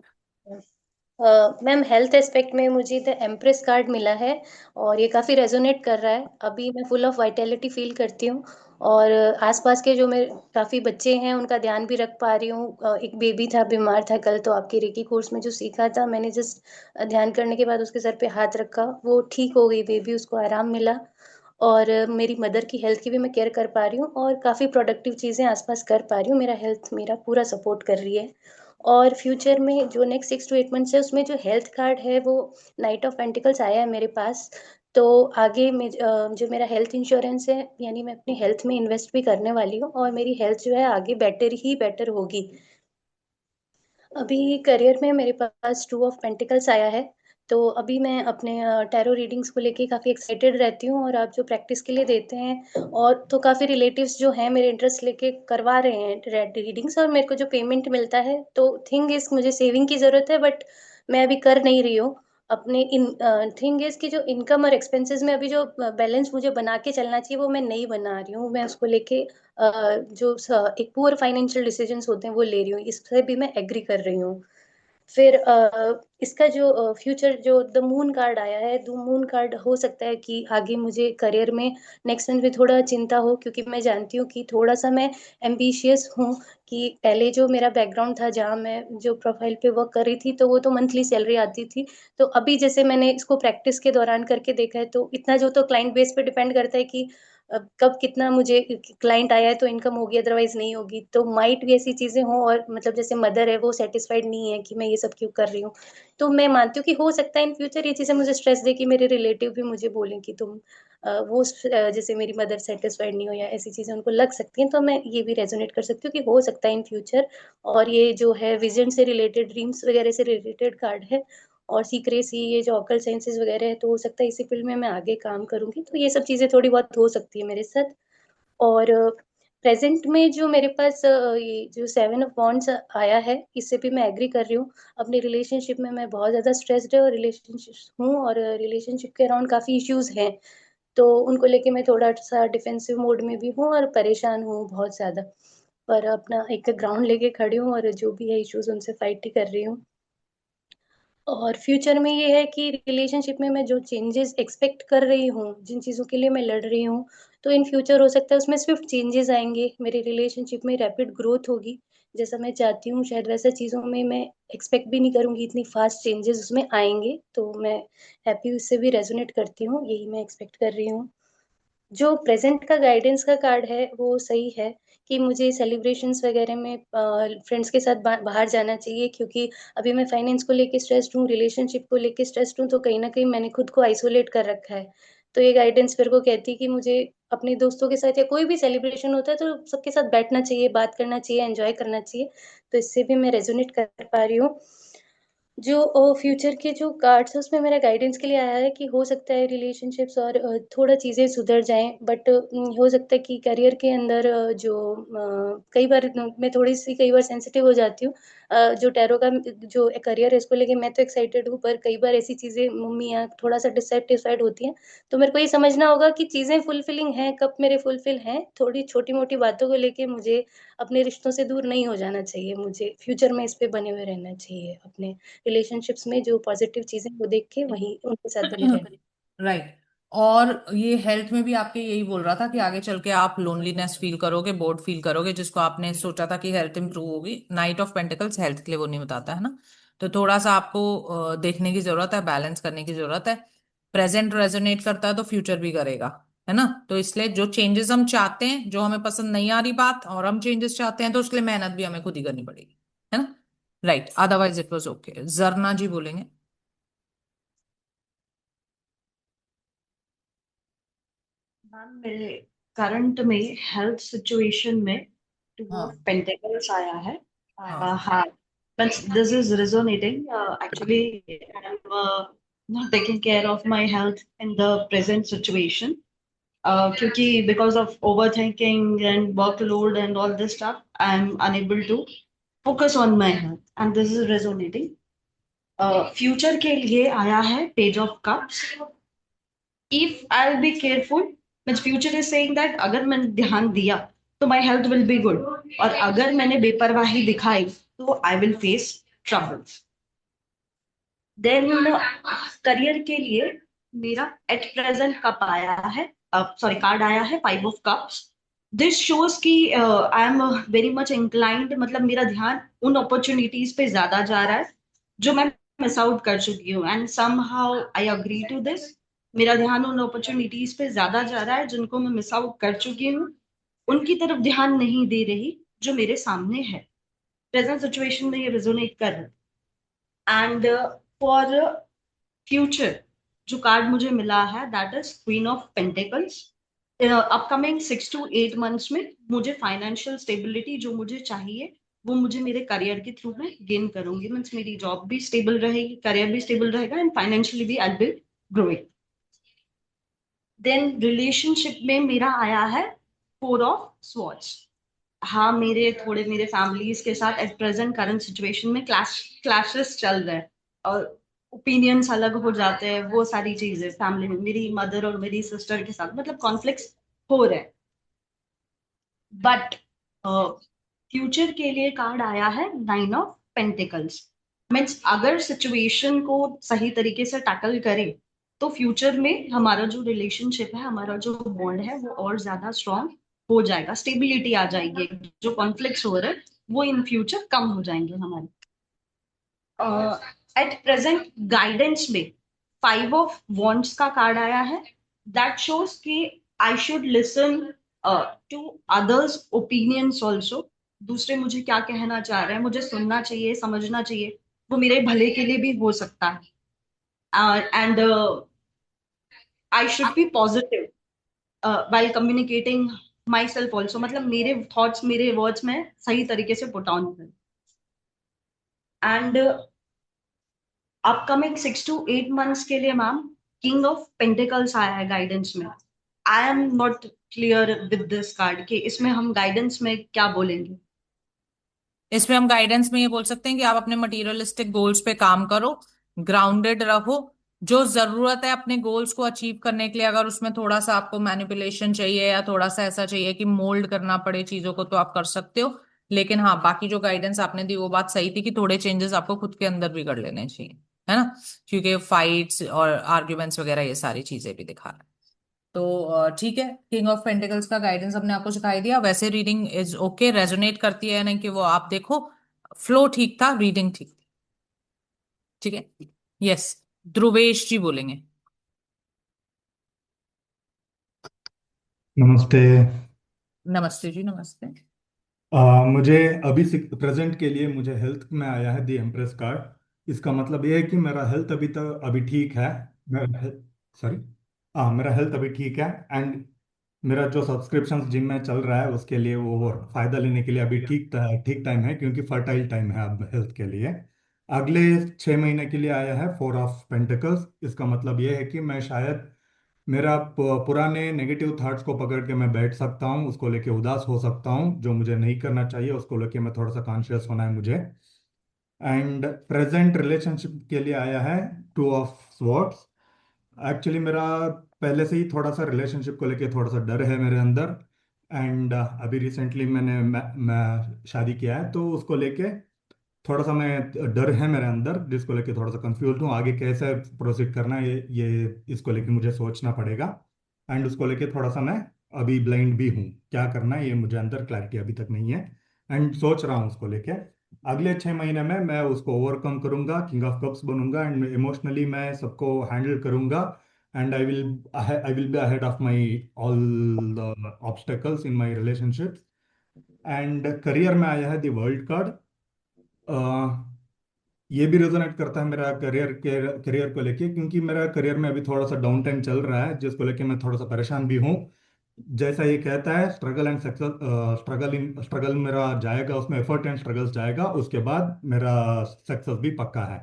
Ma'am health aspect में मुझे द एम्प्रेस कार्ड मिला है और ये काफ़ी रेजोनेट कर रहा है। अभी मैं फुल ऑफ वाइटैलिटी फील करती हूँ और आसपास के जो मेरे काफ़ी बच्चे हैं उनका ध्यान भी रख पा रही हूँ। एक बेबी था, बीमार था कल, तो आपके रेकी कोर्स में जो सीखा था मैंने, जस्ट ध्यान करने के बाद उसके सर पे हाथ रखा, वो ठीक हो गई बेबी, उसको आराम मिला। और मेरी मदर की हेल्थ की भी मैं केयर कर पा रही हूँ और काफ़ी प्रोडक्टिव चीज़ें आसपास कर पा रही हूँ। मेरा हेल्थ मेरा पूरा सपोर्ट कर रही है। और फ्यूचर में जो नेक्स्ट 6 to 8 मंथ्स है उसमें जो हेल्थ कार्ड है वो नाइट ऑफ पेंटिकल्स आया है मेरे पास। तो आगे में जो मेरा हेल्थ इंश्योरेंस है, यानी मैं अपनी हेल्थ में इन्वेस्ट भी करने वाली हूँ और मेरी हेल्थ जो है आगे बेटर ही बेटर होगी। अभी करियर में मेरे पास 2 of पेंटिकल्स आया है। तो अभी मैं अपने टैरो रीडिंग्स को लेके काफ़ी एक्साइटेड रहती हूँ और आप जो प्रैक्टिस के लिए देते हैं, और तो काफ़ी रिलेटिव्स जो हैं मेरे इंटरेस्ट लेके करवा रहे हैं रेड रीडिंग्स, और मेरे को जो पेमेंट मिलता है, तो थिंग इज मुझे सेविंग की ज़रूरत है, बट मैं अभी कर नहीं रही हूँ। अपने इन थिंग इज की जो इनकम और एक्सपेंसेस में अभी जो बैलेंस मुझे बना के चलना चाहिए वो मैं नहीं बना रही हूँ। मैं उसको लेके एक पुअर फाइनेंशियल डिसीजंस होते हैं वो ले रही हूँ, इससे भी मैं एग्री कर रही हूँ। फिर इसका जो फ्यूचर जो द मून कार्ड आया है, द मून कार्ड हो सकता है कि आगे मुझे करियर में नेक्स्ट मंथ में थोड़ा चिंता हो, क्योंकि मैं जानती हूँ कि थोड़ा सा मैं एम्बिशियस हूँ। कि पहले जो मेरा बैकग्राउंड था जहाँ मैं जो प्रोफाइल पे वर्क कर रही थी, तो वो तो मंथली सैलरी आती थी। तो अभी जैसे मैंने इसको प्रैक्टिस के दौरान करके देखा है, तो इतना जो तो क्लाइंट बेस पे डिपेंड करता है कि कब कितना मुझे क्लाइंट आया है तो इनकम होगी, अदरवाइज नहीं होगी। तो माइट भी ऐसी चीजें हों, और मतलब जैसे मदर है वो सेटिस्फाइड नहीं है कि मैं ये सब क्यों कर रही हूँ। तो मैं मानती हूँ कि हो सकता है इन फ्यूचर ये चीजें मुझे स्ट्रेस दे, कि मेरे रिलेटिव भी मुझे बोलें कि तुम जैसे मेरी मदर सेटिस्फाइड नहीं हो या ऐसी चीजें उनको लग सकती हैं। तो मैं ये भी रेजोनेट कर सकती हूँ कि हो सकता है इन फ्यूचर। और ये जो है विजन से रिलेटेड, ड्रीम्स वगैरह से रिलेटेड कार्ड है, और सीक्रेसी, ये जो ऑकल्ट साइंसेस वगैरह है, तो हो सकता है इसी फील्ड में मैं आगे काम करूंगी। तो ये सब चीजें थोड़ी बहुत हो सकती है मेरे साथ। और प्रेजेंट में जो मेरे पास ये जो 7 of Wands आया है, इससे भी मैं एग्री कर रही हूँ। अपनी रिलेशनशिप में मैं बहुत ज्यादा स्ट्रेस्ड है और रिलेशनशिप हूँ, और रिलेशनशिप के अराउंड काफी इश्यूज हैं। तो उनको लेके मैं थोड़ा सा डिफेंसिव मोड में भी हूँ और परेशान हूँ बहुत ज्यादा। पर अपना एक ग्राउंड लेके खड़ी हूँ और जो भी है इश्यूज उनसे फाइट ही कर रही हूँ। और फ्यूचर में ये है कि रिलेशनशिप में मैं जो चेंजेस एक्सपेक्ट कर रही हूँ, जिन चीज़ों के लिए मैं लड़ रही हूँ, तो इन फ्यूचर हो सकता है उसमें स्विफ्ट चेंजेस आएंगे। मेरे रिलेशनशिप में रैपिड ग्रोथ होगी, जैसा मैं चाहती हूँ शायद वैसा चीज़ों में मैं एक्सपेक्ट भी नहीं करूंगी इतनी फास्ट चेंजेस उसमें आएंगे। तो मैं हैप्पी, उससे भी रेजोनेट करती हूँ, यही मैं एक्सपेक्ट कर रही हूँ। जो प्रेजेंट का गाइडेंस का कार्ड है वो सही है, कि मुझे सेलिब्रेशंस वगैरह में फ्रेंड्स के साथ बाहर जाना चाहिए, क्योंकि अभी मैं फाइनेंस को लेके स्ट्रेस्ड हूँ, रिलेशनशिप को लेके स्ट्रेस्ड हूँ, तो कहीं ना कहीं मैंने खुद को आइसोलेट कर रखा है। तो ये गाइडेंस मेरे को कहती है कि मुझे अपने दोस्तों के साथ या कोई भी सेलिब्रेशन होता है तो सबके साथ बैठना चाहिए, बात करना चाहिए, एंजॉय करना चाहिए। तो इससे भी मैं रेजोनेट कर पा रही हूँ। जो फ्यूचर के जो कार्ड्स है उसमें मेरा गाइडेंस के लिए आया है कि हो सकता है रिलेशनशिप्स और थोड़ा चीज़ें सुधर जाएं, बट हो सकता है कि करियर के अंदर कई बार मैं थोड़ी सी कई बार सेंसिटिव हो जाती हूँ। जो टैरो का जो करियर है इसको लेके मैं तो एक्साइटेड हूँ, पर कई बार ऐसी चीज़ें मम्मी या थोड़ा सा डिससेटिस्फाइड होती हैं। तो मेरे को ये समझना होगा कि चीज़ें फुलफिलिंग हैं, कब मेरे फुलफिल हैं। थोड़ी छोटी मोटी बातों को लेके मुझे अपने रिश्तों से दूर नहीं हो जाना चाहिए, मुझे फ्यूचर में इस पे बने हुए रहना चाहिए। अपने रिलेशनशिप्स में जो पॉजिटिव चीजें वो देख के वही उनके साथ बने रहना। राइट। और ये हेल्थ में भी आपके यही बोल रहा था कि आगे चल के आप लोनलीनेस फील करोगे, बोर्ड फील करोगे, जिसको आपने सोचा था कि हेल्थ इंप्रूव होगी। नाइट ऑफ पेंटिकल्स हेल्थ के लिए वो नहीं बताता है ना। तो थोड़ा सा आपको देखने की जरूरत है, बैलेंस करने की जरूरत है। प्रेजेंट रेजोनेट करता है तो फ्यूचर भी करेगा, है ना। तो इसलिए जो चेंजेस हम चाहते हैं, जो हमें पसंद नहीं आ रही बात, और हम चेंजेस चाहते हैं, तो उसके लिए मेहनत भी हमें खुद ही करनी पड़ेगी, है ना। Right, otherwise it was okay. जरना जी बोलेंगे। मैम मेरे करंट में हेल्थ सिचुएशन में टू ऑफ हाँ पेंटिकल्स आया है। हाँ। हाँ, but this is resonating. Actually, I'm not taking care of my health in the present situation. क्योंकि because of overthinking and workload and all this stuff, I'm unable to focus on my health, and this is resonating. Future के लिए आया है page of cups. If I will be careful, means future is saying that अगर मैंने ध्यान दिया तो my health will be good, और अगर मैंने बेपरवाही दिखाई तो I will face troubles. Then career के लिए मेरा एट प्रेजेंट कप आया है, सॉरी कार्ड आया है, 5 ऑफ कप्स। दिस शोज कि I am very much inclined, मतलब मेरा ध्यान उन अपॉर्चुनिटीज पे ज्यादा जा रहा है जो मैं मिस आउट कर चुकी हूँ, and somehow I agree to this. मेरा ध्यान उन अपॉर्चुनिटीज पे ज्यादा जा रहा है जिनको मैं मिस आउट कर चुकी हूँ, उनकी तरफ ध्यान नहीं दे रही जो मेरे सामने है। प्रेजेंट सिचुएशन में ये रिजोनेट कर रहा है। एंड फॉर फ्यूचर जो कार्ड मुझे मिला है that is queen of pentacles. Upcoming 6 to 8 months में मुझे फाइनेंशियल स्टेबिलिटी जो मुझे चाहिए वो मुझे मेरे करियर के थ्रू में गेन करूंगी। मीन्स मेरी जॉब भी स्टेबल रहेगी, करियर भी स्टेबल रहेगा, एंड फाइनेंशियली भी I will growing. Then relationship में मेरा आया है 4 ऑफ स्वॉर्ड्स। हाँ, मेरे फैमिलीज के साथ एट प्रेजेंट करंट सिचुएशन में क्लैशेस चल रहे हैं, और ओपिनियंस अलग हो जाते हैं, वो सारी चीजें फैमिली में मेरी मदर और मेरी सिस्टर के साथ मतलब कॉन्फ्लिक्ट्स हो रहे हैं। बट फ्यूचर के लिए कार्ड आया है 9 ऑफ पेंटिकल्स। मीन्स अगर सिचुएशन को सही तरीके से टैकल करें तो फ्यूचर में हमारा जो रिलेशनशिप है, हमारा जो बॉन्ड है वो और ज्यादा स्ट्रांग हो जाएगा, स्टेबिलिटी आ जाएगी, जो कॉन्फ्लिक्ट्स हो रहे हैं वो इन फ्यूचर कम हो जाएंगे हमारे। एट प्रेजेंट गाइडेंस में 5 ऑफ वॉन्ड्स का कार्ड आया है। दैट शोज कि I should listen to others opinions also. दूसरे मुझे क्या कहना चाह रहे हैं मुझे सुनना चाहिए, समझना चाहिए, वो मेरे भले के लिए भी हो सकता है। And I should B positive while communicating myself also, मतलब मेरे थॉट्स मेरे वर्ड्स में सही तरीके से पुट ऑन करें। एंड अपकमिंग 6 to 8 months के लिए मैम किंग ऑफ पेंटिकल्स आया है गाइडेंस में। आई am not clear with this card कि इसमें हम गाइडेंस में क्या बोलेंगे। इसमें हम गाइडेंस में ये बोल सकते हैं कि आप अपने मटेरियलिस्टिक गोल्स पे काम करो, ग्राउंडेड रहो। जो जरूरत है अपने गोल्स को अचीव करने के लिए, अगर उसमें थोड़ा सा आपको मैनिपुलेशन चाहिए या थोड़ा सा ऐसा चाहिए कि मोल्ड करना पड़े चीजों को, तो आप कर सकते हो। लेकिन हाँ, बाकी जो गाइडेंस आपने दी वो बात सही थी कि थोड़े चेंजेस आपको खुद के अंदर भी कर लेने चाहिए, है ना। क्योंकि फाइट्स और आर्ग्यूमेंट्स वगैरह ये सारी चीजें भी दिखा रहा है। तो ठीक है, किंग ऑफ पेंटिकल्स का गाइडेंस हमने आपको सिखाई दिया। वैसे रीडिंग इज ओके, रेजोनेट करती है या नहीं कि वो आप देखो। फ्लो ठीक था, रीडिंग ठीक थी। ठीक है। यस, ध्रुवेश जी बोलेंगे। नमस्ते। नमस्ते जी, नमस्ते। मुझे अभी प्रेजेंट के लिए मुझे हेल्थ में आया है दी एम्प्रेस कार्ड। इसका मतलब ये है कि मेरा हेल्थ अभी ठीक है। मेरा सॉरी, मेरा हेल्थ अभी ठीक है, एंड मेरा जो सब्सक्रिप्शन जिम में चल रहा है उसके लिए वो फायदा लेने के लिए अभी ठीक ठीक टाइम है, क्योंकि फर्टाइल टाइम है अब हेल्थ के लिए। अगले 6 महीने के लिए आया है 4 ऑफ पेंटिकल्स। इसका मतलब ये है कि मैं शायद मेरा पुराने नेगेटिव थॉट्स को पकड़ के मैं बैठ सकता हूँ, उसको लेके उदास हो सकता हूँ, जो मुझे नहीं करना चाहिए उसको लेके मैं थोड़ा सा कॉन्शियस होना है मुझे। एंड प्रेजेंट रिलेशनशिप के लिए आया है 2 ऑफ स्वॉर्ड्स। एक्चुअली मेरा पहले से ही थोड़ा सा रिलेशनशिप को लेके थोड़ा सा डर है मेरे अंदर। एंड अभी रिसेंटली मैं शादी किया है, तो उसको लेके थोड़ा सा मैं डर है मेरे अंदर, जिसको लेके थोड़ा सा कंफ्यूज हूँ। आगे कैसे प्रोसीड करना है ये इसको लेके मुझे सोचना पड़ेगा। एंड उसको लेके थोड़ा सा मैं अभी ब्लाइंड भी हूँ, क्या करना है ये मुझे अंदर क्लैरिटी अभी तक नहीं है। एंड सोच रहा हूँ उसको लेके अगले 6 महीने में मैं उसको ओवरकम करूंगा, किंग ऑफ कप्स बनूंगा, एंड इमोशनली मैं सबको हैंडल करूंगा। And I will be ahead of my all the obstacles in my relationships. And career में आया है द वर्ल्ड कार्ड। ये भी रेजोनेट करता है मेरा करियर को लेके, क्योंकि मेरा करियर में अभी थोड़ा सा डाउन टाइम चल रहा है, जिसको लेके मैं थोड़ा सा परेशान भी हूँ। जैसा ये कहता है, स्ट्रगल एंड सक्सेस, स्ट्रगल मेरा जाएगा, उसमें एफर्ट एंड स्ट्रगल्स जाएगा, उसके बाद मेरा सक्सेस भी पक्का है।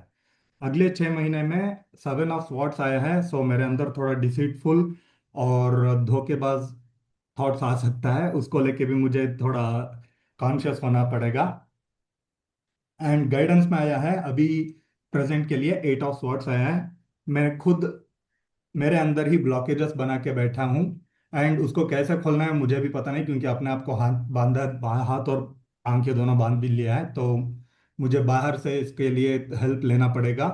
अगले 6 महीने में 7 ऑफ स्वॉर्ड्स आया है, सो मेरे अंदर थोड़ा डिसीटफुल और धोखेबाज थॉट्स आ सकता है, उसको लेके भी मुझे थोड़ा कॉन्शियस होना पड़ेगा। एंड गाइडेंस में आया है अभी प्रेजेंट के लिए 8 ऑफ स्वॉर्ड्स आया है। मैं खुद मेरे अंदर ही ब्लॉकेजेस बना के बैठा हूँ, एंड उसको कैसे खोलना है मुझे भी पता नहीं, क्योंकि अपने आप को हाथ और आंखें दोनों बांध भी लिया है, तो मुझे बाहर से इसके लिए हेल्प लेना पड़ेगा।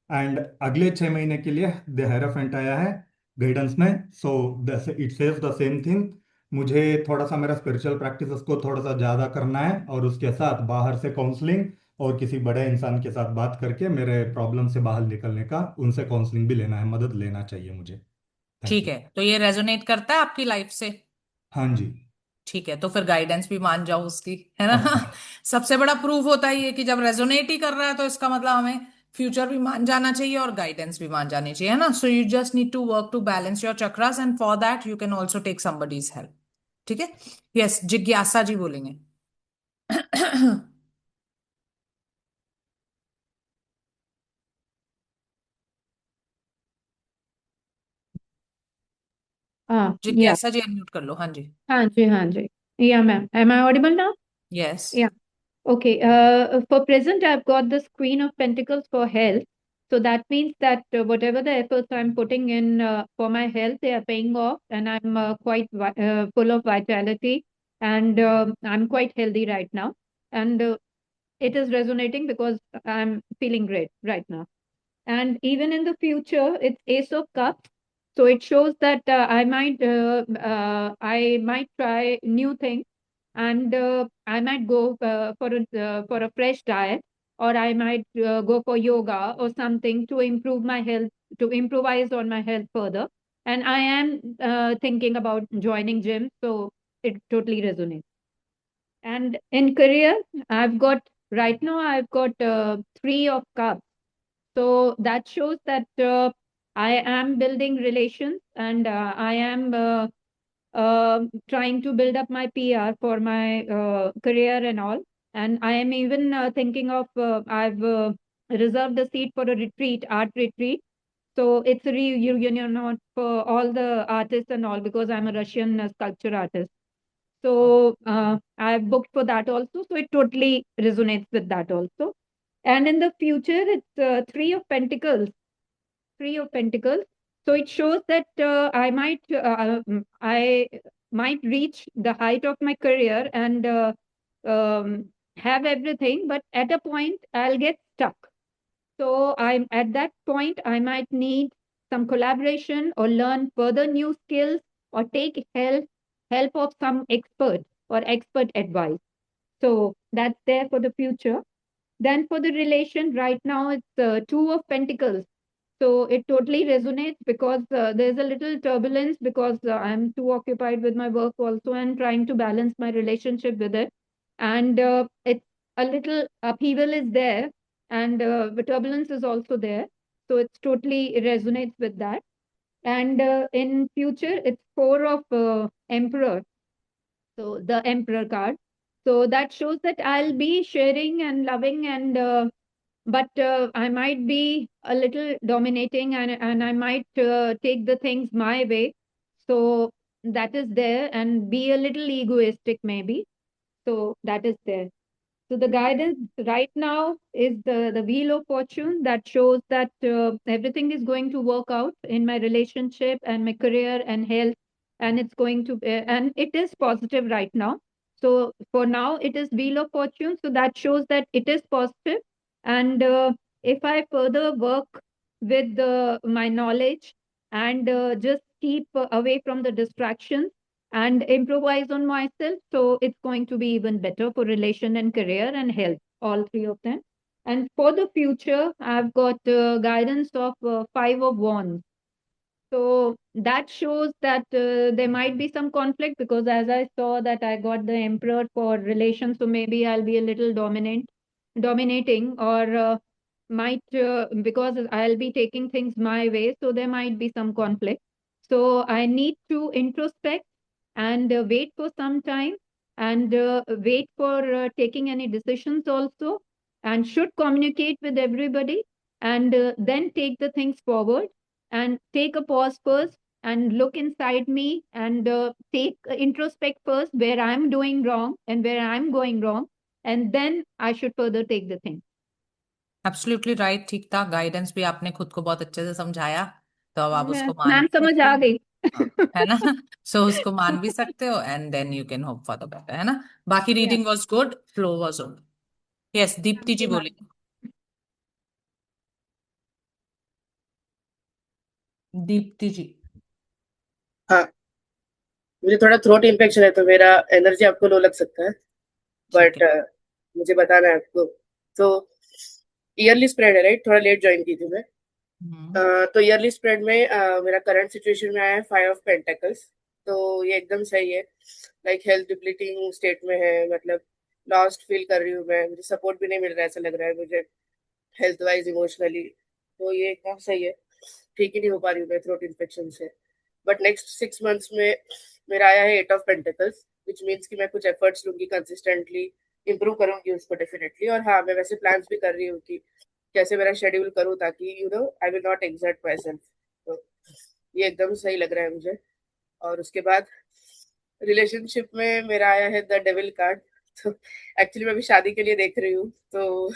एंड अगले 6 महीने के लिए द हेरोफेंट आया है गाइडेंस में, so it says the same thing. मुझे थोड़ा सा मेरा स्पिरिचुअल प्रैक्टिस को थोड़ा सा ज़्यादा करना है, और उसके साथ बाहर से काउंसलिंग और किसी बड़े इंसान के साथ बात करके मेरे प्रॉब्लम से बाहर निकलने का, उनसे काउंसलिंग भी लेना है, मदद लेना चाहिए मुझे। थैंक ठीक यू। है, तो ये रेजोनेट करता है आपकी लाइफ से? हाँ जी। ठीक है, तो फिर गाइडेंस भी मान जाओ उसकी, है ना। ओके। सबसे बड़ा प्रूफ होता है ये कि जब रेजोनेट ही कर रहा है तो इसका मतलब हमें फ्यूचर भी मान जाना चाहिए और गाइडेंस भी मान जानी चाहिए, है ना। So you just need to work to balance your chakras, and for that you can also take somebody's help. ठीक है। यस, जिज्ञासा जी बोलेंगे। Yeah. जिज्ञासा जी अनम्यूट कर लो, हाँ जी। हाँ जी. Yeah, ma'am. Am I audible now? Yes. Yeah. Okay. For present, I've got this Queen of Pentacles for health. So that means that whatever the efforts I'm putting in for my health, they are paying off, and I'm quite full of vitality, and I'm quite healthy right now. And it is resonating because I'm feeling great right now. And even in the future, it's Ace of Cups. So it shows that I might try new things, and I might go for a fresh diet, or I might go for yoga or something to improve my health, to improvise on my health further. And I am thinking about joining gym, so it totally resonates. And in career, right now I've got 3 of cups. So that shows that I am building relations, and I am trying to build up my PR for my career and all. And I am even thinking of, I've reserved a seat for a retreat, art retreat. So it's a reunion for all the artists and all, because I'm a Russian sculpture artist. So I've booked for that also. So it totally resonates with that also. And in the future, it's Three of Pentacles. So it shows that I might reach the height of my career and have everything, but at a point I'll get stuck. So I'm at that point, I might need some collaboration or learn further new skills or take help of some expert or expert advice. So that's there for the future. Then for the relation, right now it's Two of Pentacles. So it totally resonates because there's a little turbulence because I'm too occupied with my work also and trying to balance my relationship with it. And it's a little upheaval is there, and the turbulence is also there. So it's totally resonates with that. And in future, it's Four of Emperor. So the Emperor card. So that shows that I'll be sharing and loving and but I might be a little dominating, and I might take the things my way. So that is there, and be a little egoistic maybe. So that is there. So the guidance right now is the wheel of fortune that shows that everything is going to work out in my relationship and my career and health, and it's going to and it is positive right now. So for now, it is wheel of fortune. So that shows that it is positive. And if I further work with my knowledge and just keep away from the distractions and improvise on myself. So it's going to be even better for relation and career and health, all three of them. And for the future, I've got guidance of Five of Wands. So that shows that there might be some conflict, because as I saw that I got the Emperor for relations, so maybe I'll be a little dominating, or might because I'll be taking things my way, so there might be some conflict. So I need to introspect and wait for some time, and wait for taking any decisions also, and should communicate with everybody, and then take the things forward, and take a pause first and look inside me, and take introspect first where I'm doing wrong and where I'm going wrong, and then I should further take the thing. Absolutely right, ठीक था। Guidance भी आपने खुद को बहुत अच्छे से समझाया, तो अब आप उसको मान मैम भी समझ सकते आ हो। गई। हाँ, है ना। सो उसको मान भी सकते हो, and then you can hope for the better, है ना। बाकी Yeah. Reading was good, flow was good. Yes, Deepti Thank ji you, ma'am. बोलिए। दीप्ति जी। हाँ, मुझे थोड़ा थ्रोट इन्फेक्शन है, तो मेरा एनर्जी आपको लो लग सकता है, ठीक बट है। मुझे बताना है आपको। तो ईयरली स्प्रेड है, राइट? थोड़ा लेट ज्वाइन की थी मैं। तो ईयरली स्प्रेड में मेरा करंट सिचुएशन में आया है 5 ऑफ पेंटेकल्स। तो ये एकदम सही है। लाइक हेल्थ डिप्लीटिंग स्टेट में है, मतलब लॉस्ट फील कर रही हूँ मैं, मुझे सपोर्ट भी नहीं मिल रहा है, ऐसा लग रहा है मुझे हेल्थ वाइज इमोशनली। तो ये एकदम सही है, ठीक ही नहीं हो पा रही हूँ मैं थ्रोट इन्फेक्शन से। बट नेक्स्ट 6 मंथ्स में मेरा आया है 8 ऑफ पेंटेकल्स, विच मीन्स कि मैं कुछ एफर्ट्स लूंगी, कंसिस्टेंटली इंप्रूव करूंगी उसको डेफिनेटली। और हाँ, मैं वैसे प्लान्स भी कर रही हूँ कि कैसे मेरा शेड्यूल करूँ, ताकि I will not exert my self. तो ये एकदम सही लग रहा है मुझे। और उसके बाद रिलेशनशिप में मेरा आया है द डेविल कार्ड। तो एक्चुअली मैं अभी शादी के लिए देख रही हूँ, तो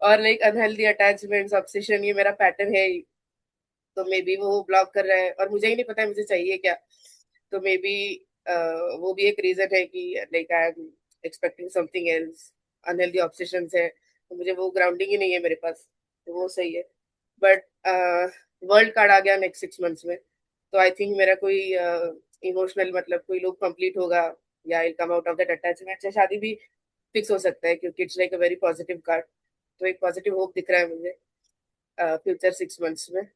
और लाइक अनहेल्दी अटैचमेंट्स, ऑब्सेशन, ये मेरा पैटर्न है ही। तो मे बी वो ब्लॉक कर रहा है और मुझे ही नहीं पता है मुझे चाहिए क्या। तो मे बी वो भी एक रीजन है कि like I am expecting something else. Unhealthy obsessions है, तो मुझे वो ग्राउंडिंग ही नहीं है मेरे पास, तो वो सही है। बट वर्ल्ड कार्ड आ गया नेक्स्ट 6 मंथ्स में, तो आई थिंक मेरा कोई इमोशनल मतलब कोई लूप कंप्लीट होगा, या I come out of that attachment, या शादी भी फिक्स हो सकता है, क्योंकि it's like a very positive card. तो एक पॉजिटिव होप दिख रहा है मुझे फ्यूचर 6 मंथ्स में।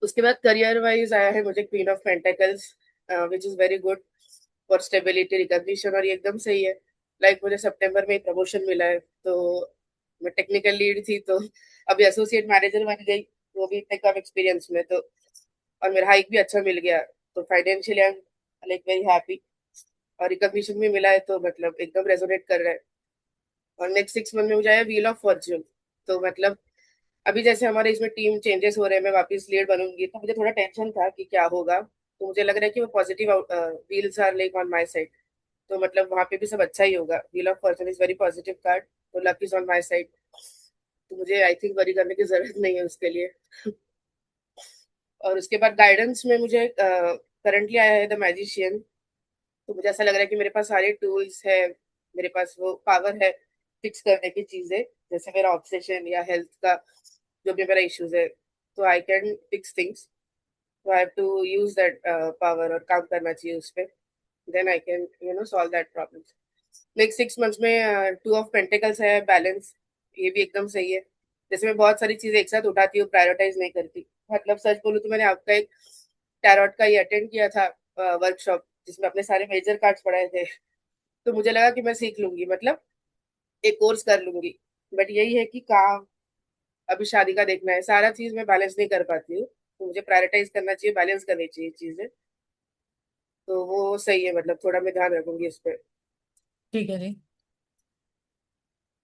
उसके बाद करियर वाइज आया है मुझे queen of pentacles, which is very good for stability, recognition, और ये एकदम सही है। लाइक मुझे सितंबर में प्रमोशन मिला है, तो मैं टेक्निकल लीड थी, तो अभी एसोसिएट मैनेजर बन गई, वो भी इतने कम एक्सपीरियंस में। तो और मेरा हाइक भी अच्छा मिल गया, तो financially I am like very happy. और रिकॉग्निशन भी मिला है, तो मतलब एकदम रेजोनेट कर रहा है। और नेक्स्ट 6 मंथ में मुझे आया व्हील ऑफ फॉर्च्यून। तो मतलब अभी जैसे हमारे इसमें टीम चेंजेस हो रहे हैं, मैं वापस लीड बनूंगी, तो मुझे थोड़ा टेंशन था कि क्या होगा। तो मुझे लग रहा है कि वो positive wheels are like on my side, तो मतलब वहां पे भी सब अच्छा ही होगा। Wheel of fortune is very positive card, तो luck is on my side. तो मुझे आई थिंक वरी करने की जरूरत नहीं है उसके लिए। और उसके बाद गाइडेंस में मुझे करंटली आया है द मैजिशियन। तो मुझे ऐसा लग रहा है कि मेरे पास सारे टूल्स है, मेरे पास वो पावर है फिक्स करने की चीजें, जैसे मेरा ऑब्सेशन या हेल्थ का जो भी मेरा इश्यूज है, तो आई कैन फिक्स थिंग्स। तो I have to use that power और काम करना चाहिए उस पर, then I can solve that problem. Next 6 months में 2 ऑफ पेंटिकल्स है, बैलेंस, ये भी एकदम सही है। जैसे मैं बहुत सारी चीजें एक साथ उठाती हूँ, प्रायोरिटाइज नहीं करती। मतलब सच बोलूँ तो मैंने आपका एक टैरोट का ये अटेंड किया था वर्कशॉप, जिसमें अपने सारे मेजर कार्ड्स पढ़ाए थे। तो मुझे लगा कि मैं सीख लूंगी, मतलब एक कोर्स कर लूंगी। बट यही है कि काम, अभी शादी का देखना है, सारा चीज मैं बैलेंस नहीं कर पाती हूँ। तो मुझे प्रायोरिटाइज करना चाहिए, बैलेंस करनी चाहिए चीजें। तो वो सही है, मतलब थोड़ा मैं ध्यान रखूंगी इस पर। ठीक है जी।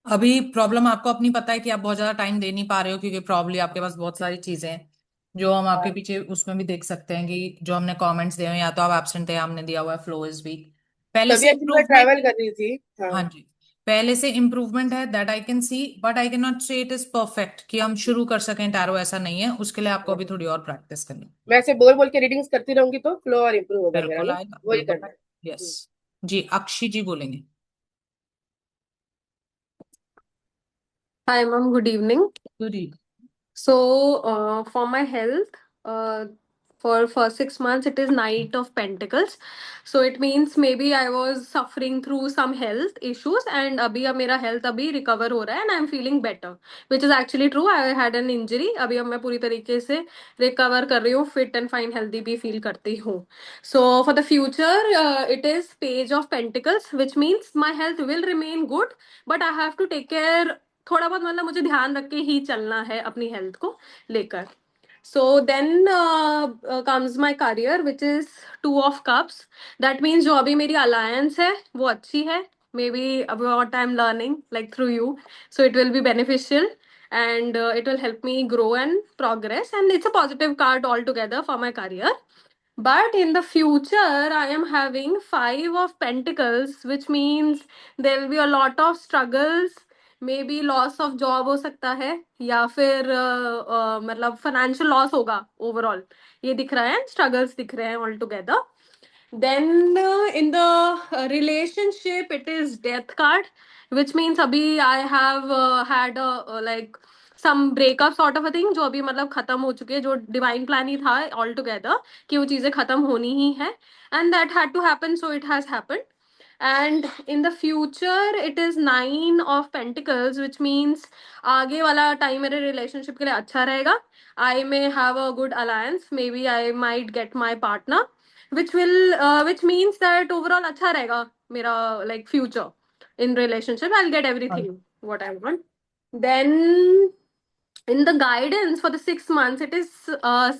अभी प्रॉब्लम आपको अपनी पता है कि आप बहुत ज्यादा टाइम दे नहीं पा रहे हो, क्योंकि प्रॉब्ली आपके पास बहुत सारी चीजें हैं जो हम आपके पीछे उसमें भी देख सकते हैं कि जो हमने कमेंट्स दिए हैं, या तो आप एब्सेंट है, हमने दिया हुआ है फ्लो इज वीक। पहले तभी से एक्चुअली मैं इम्प्रूवमेंट, ट्रैवल कर रही थी। हाँ। हाँ जी, पहले से इम्प्रूवमेंट है, that I can see, but I can not से इट इज परफेक्ट कि हम शुरू कर सकें टैरो, ऐसा नहीं है। उसके लिए आपको अभी थोड़ी और प्रैक्टिस करनी है। मैं ऐसे बोल बोल के रीडिंग्स करती रहूंगी तो फ्लो और इम्प्रूव होगा मेरा बिल्कुल ना, आएगा, वही बिल्कुल करना है। आएगा। यस जी, अक्षी जी बोलेंगे। Hi, ma'am. Good evening. Good evening. For my health, uh, for first 6 months, it is Knight of Pentacles. So it means maybe I was suffering through some health issues, and अभी अब मेरा health अभी recover हो रहा है, and I'm feeling better, which is actually true. I had an injury. अभी अब मैं पूरी तरीके से recover कर रही हूँ, fit and fine, healthy भी feel करती हूँ. So for the future, it is Page of Pentacles, which means my health will remain good, but I have to take care. थोड़ा बहुत मतलब मुझे ध्यान रख के ही चलना है अपनी हेल्थ को लेकर. So then comes my career which is 2 of Cups. That means जो अभी मेरी अलायंस है वो अच्छी है. Maybe what I am learning like through you, so it will be beneficial and it will help me grow and progress, and it's a positive card altogether for my career. But in the future, I am having 5 of Pentacles, which means there will be a lot of struggles. May be loss of job हो सकता है, या फिर मतलब financial loss होगा overall, ये दिख रहा है. स्ट्रगल्स दिख रहे हैं all together. Then in the relationship, it is Death card, which means अभी I have had a like some breakup sort of a thing, जो अभी मतलब खत्म हो चुके हैं, जो डिवाइन प्लान ही था all together कि वो चीजें खत्म होनी ही है, and that had to happen, so it has happened. And in the future, it is 9 of Pentacles, which means आगे वाला टाइम मेरे रिलेशनशिप के लिए अच्छा रहेगा. I may have a good alliance, maybe I might get my partner, which means that overall अच्छा रहेगा मेरा like future in relationship. I'll get everything what I want. Then in the guidance for the 6 months, it is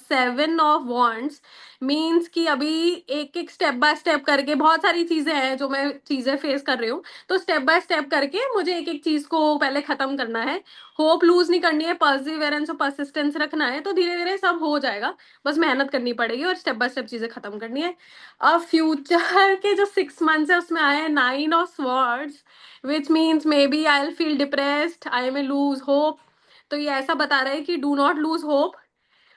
7 of Wands. Means कि अभी एक एक step by step करके बहुत सारी चीजें हैं जो मैं चीजें फेस कर रही हूँ, तो स्टेप बाय स्टेप करके मुझे एक एक चीज को पहले खत्म करना है. होप लूज नहीं करनी है, पर्सिवरेंस और परसिस्टेंस रखना है, तो धीरे धीरे सब हो जाएगा. बस मेहनत करनी पड़ेगी और स्टेप बाय स्टेप चीजें खत्म करनी है. अब फ्यूचर के जो 6 मंथ्स है उसमें आया है 9 of Swords, which means maybe I will feel depressed, I may lose hope. तो ये ऐसा बता रहा है कि डू नॉट लूज होप,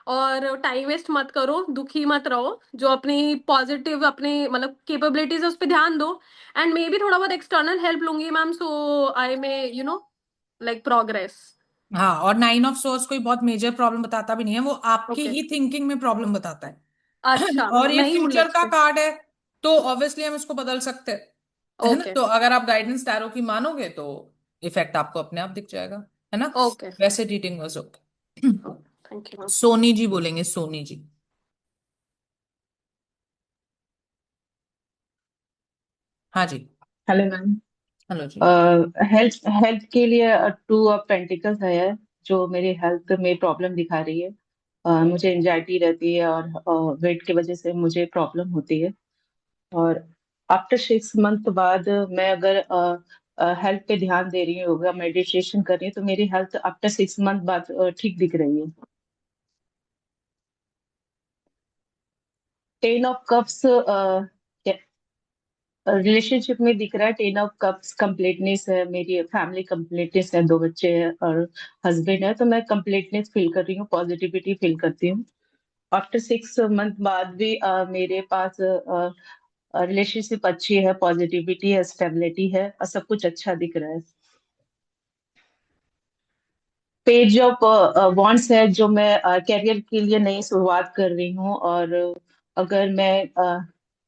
और टाइम वेस्ट मत करो, दुखी मत रहो, जो अपनी पॉजिटिव अपनी मतलब कैपेबिलिटीज है उस पर ध्यान दो. एंड मे बी थोड़ा बहुत एक्सटर्नल हेल्प लूंगी मैम, सो आई मे लाइक प्रोग्रेस. हाँ, और 9 of Swords कोई बहुत मेजर प्रॉब्लम बताता भी नहीं है, वो आपके ओके. ही थिंकिंग में प्रॉब्लम बताता है. अच्छा, और मतलब ये मैं ही फ्यूचर उलझ का गई. कार्ड है, तो ऑब्वियसली हम इसको बदल सकते हैं, है ना. ओके. तो अगर आप गाइडेंस टैरो की मानोगे तो इफेक्ट आपको अपने आप दिख जाएगा, है ना. ओके. वैसे reading was okay. Thank you ma'am. Soni ji बोलेंगे, सोनी जी. हाँ जी. Hello ma'am. हेलो जी. हेल्थ हेल्थ के लिए 2 of Pentacles है जो मेरी हेल्थ में प्रॉब्लम दिखा रही है. मुझे एंजाइटी रहती है और वेट की वजह से मुझे प्रॉब्लम होती है. और आफ्टर 6 मंथ बाद मैं अगर हेल्थ पे ध्यान दे रही हूँ, योगा मेडिटेशन कर रही हूँ, तो मेरी हेल्थ आफ्टर 6 मंथ बाद ठीक दिख रही है. 10 of Cups रिलेशनशिप में दिख रहा है. 10 of Cups कंप्लीटनेस है, मेरी फैमिली कंप्लीटनेस है, 2 बच्चे हैं और हस्बैंड है, तो मैं कंप्लीटनेस फील कर रही हूँ, पॉजिटिविटी फील करती हूँ. आफ्टर 6 मंथ बाद भी मेरे पास रिलेशनशिप अच्छी है, पॉजिटिविटी है, स्टेबिलिटी है और सब कुछ अच्छा दिख रहा है. पेज ऑफ वॉन्ड्स है जो मैं कैरियर के लिए नई शुरुआत कर रही हूँ. और अगर मैं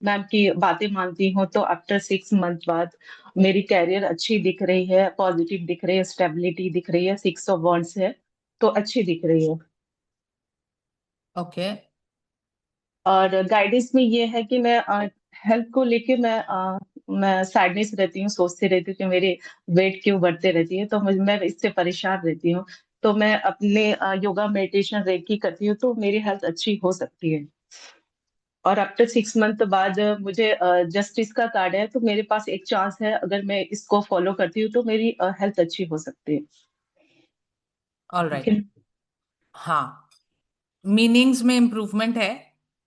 मैम की बातें मानती हूँ तो आफ्टर 6 मंथ बाद मेरी कैरियर अच्छी दिख रही है, पॉजिटिव दिख रही है, स्टेबिलिटी दिख रही है. 6 of Wands है तो अच्छी दिख रही है. ओके. और गाइडेंस में ये है कि मैं हेल्थ को लेके मैं सैडनेस रहती हूँ, सोचती रहती हूँ कि मेरे वेट क्यों बढ़ते रहती है, तो मैं इससे परेशान रहती हूँ. तो मैं अपने योगा मेडिटेशन रेकी करती हूँ तो मेरी हेल्थ अच्छी हो सकती है. और आफ्टर 6 मंथ बाद मुझे जस्टिस का कार्ड है, तो मेरे पास एक चांस है, अगर मैं इसको फॉलो करती हूँ तो मेरी हेल्थ अच्छी हो सकती है। ऑल ठीक राइट। है। हाँ, मीनिंग्स में इम्प्रूवमेंट है,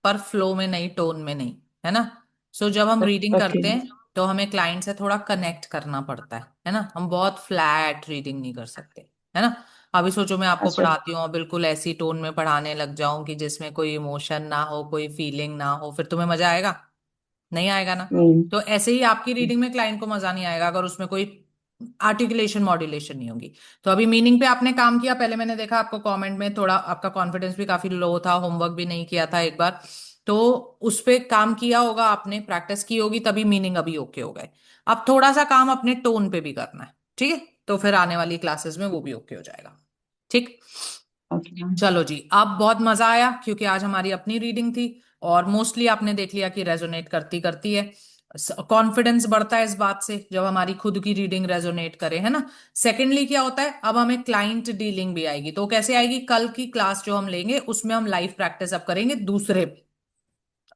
पर फ्लो में नहीं, टोन में नहीं, है ना। सो जब हम रीडिंग ओके। करते हैं तो हमें क्लाइंट से थोड़ा कनेक्ट करना पड़ता है ना। हम बहुत फ्लैट रीडिंग नहीं कर सकते, है ना। अभी सोचो मैं आपको अच्छा। पढ़ाती हूँ और बिल्कुल ऐसी टोन में पढ़ाने लग जाऊं कि जिसमें कोई इमोशन ना हो, कोई फीलिंग ना हो, फिर तुम्हें मजा आएगा? नहीं आएगा ना। हम्म। तो ऐसे ही आपकी रीडिंग में क्लाइंट को मजा नहीं आएगा अगर उसमें कोई आर्टिकुलेशन मॉड्यूलेशन नहीं होगी। तो अभी मीनिंग पे आपने काम किया, पहले मैंने देखा आपको कमेंट में थोड़ा आपका कॉन्फिडेंस भी काफी लो था, होमवर्क भी नहीं किया था एक बार, तो उस पे काम किया होगा आपने, प्रैक्टिस की होगी, तभी मीनिंग अभी ओके हो गए। अब थोड़ा सा काम अपने टोन पे भी करना है, ठीक है, तो फिर आने वाली क्लासेस में वो भी ओके हो जाएगा। ठीक। ओके। चलो जी, अब बहुत मजा आया क्योंकि आज हमारी अपनी रीडिंग थी और मोस्टली आपने देख लिया कि रेजोनेट करती करती है। कॉन्फिडेंस बढ़ता है इस बात से जब हमारी खुद की रीडिंग रेजोनेट करे, है ना। सेकेंडली क्या होता है, अब हमें क्लाइंट डीलिंग भी आएगी। तो कैसे आएगी? कल की क्लास जो हम लेंगे उसमें हम लाइव प्रैक्टिस अब करेंगे दूसरे पे।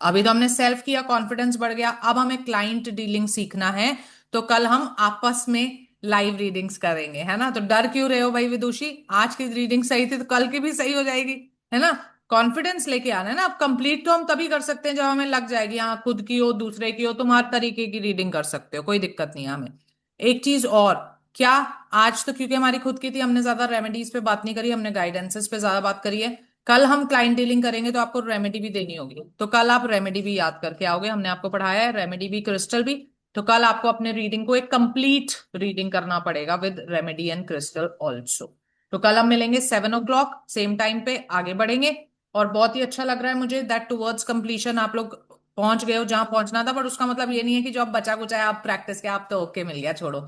अभी तो हमने सेल्फ किया, कॉन्फिडेंस बढ़ गया, अब हमें क्लाइंट डीलिंग सीखना है। तो कल हम आपस में लाइव रीडिंग्स करेंगे, है ना। तो डर क्यों रहे हो भाई विदुषी? आज की रीडिंग सही थी तो कल की भी सही हो जाएगी, है ना। कॉन्फिडेंस लेके आना है ना। अब कंप्लीट तो हम तभी कर सकते हैं जब हमें लग जाएगी, हाँ खुद की हो दूसरे की हो, तुम हर तरीके की रीडिंग कर सकते हो, कोई दिक्कत नहीं है हमें। एक चीज और, क्या आज तो क्योंकि हमारी खुद की थी हमने ज्यादा रेमेडीज पे बात नहीं करी, हमने गाइडेंसेस पे ज्यादा बात करी है। कल हम क्लाइंट डीलिंग करेंगे तो आपको रेमेडी भी देनी होगी, तो कल आप रेमेडी भी याद करके आओगे। हमने आपको पढ़ाया है रेमेडी भी, क्रिस्टल भी। तो कल आपको अपने रीडिंग को एक कंप्लीट रीडिंग करना पड़ेगा with remedy and crystal also. तो कल हम मिलेंगे 7 o'clock सेम टाइम पे, आगे बढ़ेंगे। और बहुत ही अच्छा लग रहा है मुझे दैट टुवर्ड्स कंप्लीशन आप लोग पहुंच गए हो जहां पहुंचना था। बट उसका मतलब ये नहीं है कि जो अब बचा कुचा है आप प्रैक्टिस के आप तो ओके मिल गया, छोड़ो।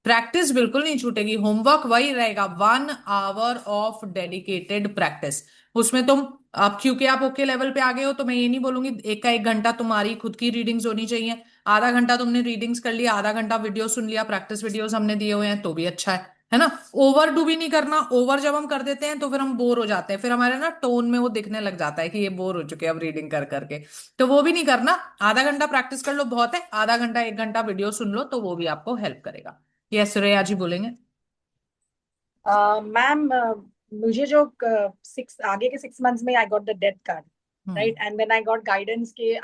प्रैक्टिस बिल्कुल नहीं छूटेगी, होमवर्क वही रहेगा, 1 hour ऑफ डेडिकेटेड प्रैक्टिस। उसमें तुम, अब क्योंकि आप ओके लेवल पे आ गए हो तो मैं ये नहीं बोलूंगी एक का 1 घंटा तुम्हारी खुद की रीडिंग्स होनी चाहिए। आधा घंटा तुमने रीडिंग्स कर लिया, आधा घंटा वीडियो सुन लिया, प्रैक्टिस वीडियोस हमने दिए हुए हैं तो भी अच्छा है ना। ओवर डू भी नहीं करना, ओवर जब हम कर देते हैं तो फिर हम बोर हो जाते हैं, फिर हमारे ना टोन में वो दिखने लग जाता है कि ये बोर हो चुके हैं अब रीडिंग कर करके। तो वो भी नहीं करना। आधा घंटा प्रैक्टिस कर लो बहुत है, आधा घंटा 1 घंटा वीडियो सुन लो तो वो भी आपको हेल्प करेगा। यस श्रेया जी बोलेंगे। मैम, मुझे जो 6 मंथ्स में I got the death card, right? And then I got guidance कि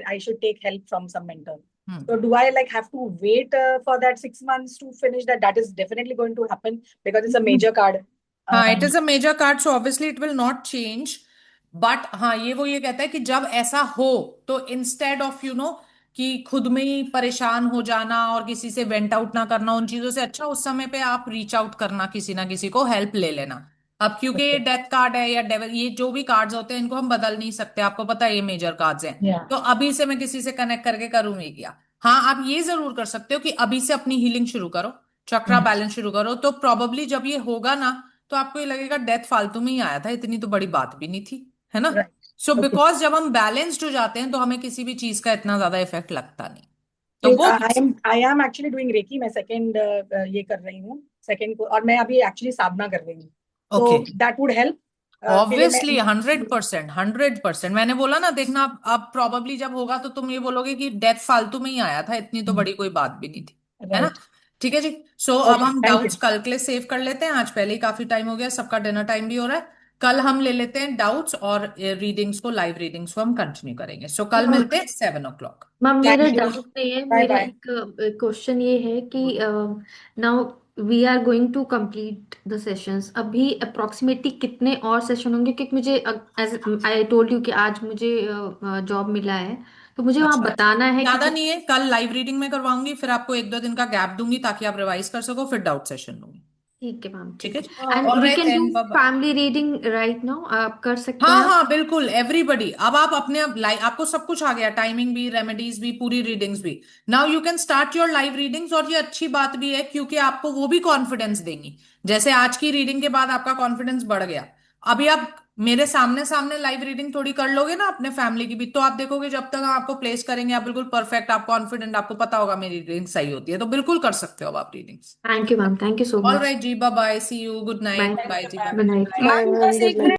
I should take help from some mentor. So do I like have to wait for that 6 months to finish that? That is definitely going to happen because it's a major card. हाँ, it is a major card so obviously it will not change. But हाँ, ये कहता है कि जब ऐसा हो तो इंस्टेड ऑफ कि खुद में ही परेशान हो जाना और किसी से वेंट आउट ना करना उन चीजों से, अच्छा उस समय पे आप रीच आउट करना, किसी ना किसी को हेल्प ले लेना। अब क्योंकि ये डेथ कार्ड है या डेविल, ये जो भी कार्ड्स होते हैं इनको हम बदल नहीं सकते, आपको पता है ये मेजर कार्ड्स हैं। Yeah. तो अभी से मैं किसी से कनेक्ट करके करूंगी क्या? हाँ, आप ये जरूर कर सकते हो कि अभी से अपनी हीलिंग शुरू करो, चक्रा बैलेंस शुरू करो, तो प्रोबेबली जब ये होगा ना तो आपको ये लगेगा डेथ फालतू में ही आया था, इतनी तो बड़ी बात भी नहीं थी, है ना। Right. So Okay. बिकॉज जब हम बैलेंस्ड हो जाते हैं तो हमें किसी भी चीज का इतना ज्यादा इफेक्ट लगता नहीं, तो Yes, वो I am actually doing Reiki. मैं सेकंड ये कर रही हूँ, सेकंड को, और मैं अभी एक्चुअली साधना कर रही हूँ, okay. so that would help. के लिए मैं ऑब्वियसली 100%, 100%। मैंने बोला ना, देखना अब प्रोबेबली जब होगा तो तुम ये बोलोगे कि डेथ फालतू में ही आया था, इतनी तो बड़ी कोई बात भी नहीं थी, है ना। राइट। ठीक है जी। सो अब ओके, हम थैंक यू। डाउट्स कल के लिए सेव कर लेते हैं, आज पहले ही काफी टाइम हो गया, सबका डिनर टाइम भी हो रहा है। कल हम ले लेते हैं डाउट्स और रीडिंग्स को, लाइव रीडिंग्स को हम कंटिन्यू करेंगे। सो कल मिलते हैं 7 o'clock। मैम मेरा थैंक यू। डाउट नहीं है, बाय मेरा बाय। एक क्वेश्चन ये है कि now we are going to complete the sessions, अभी अप्रोक्सीमेटली कितने और सेशन होंगे? क्योंकि मुझे एज आई टोल्ड यू कि आज मुझे जॉब मिला है, तो मुझे वहाँ अच्छा, बताना है कि ज्यादा नहीं है, कल लाइव रीडिंग में करवाऊंगी, फिर आपको 1-2 दिन का गैप दूंगी ताकि आप रिवाइज कर सको, फिर डाउट सेशन लूंगी। ठीक है मैम, ठीक ठीक है। है। And we alright can do then, bye bye. Family reading right now, आप कर सकते हाँ हैं आप? हाँ बिल्कुल, एवरीबडी। अब आप अपने लाइव, आपको सब कुछ आ गया, टाइमिंग भी, रेमेडीज भी, पूरी रीडिंग्स भी। Now you can start your live readings. और ये अच्छी बात भी है क्योंकि आपको वो भी कॉन्फिडेंस देंगी, जैसे आज की रीडिंग के बाद आपका कॉन्फिडेंस बढ़ गया। अभी आप मेरे सामने सामने लाइव रीडिंग थोड़ी कर लोगे ना अपने फैमिली की भी, तो आप देखोगे जब तक हम आपको प्लेस करेंगे आप बिल्कुल परफेक्ट, आप कॉन्फिडेंट, आपको पता होगा मेरी रीडिंग सही होती है, तो बिल्कुल कर सकते हो अब आप readings. Thank you ma'am, thank you so all much. Right ji, bye bye, see you, goodbye, night, bye ji, good night. Bye ma'am, good night.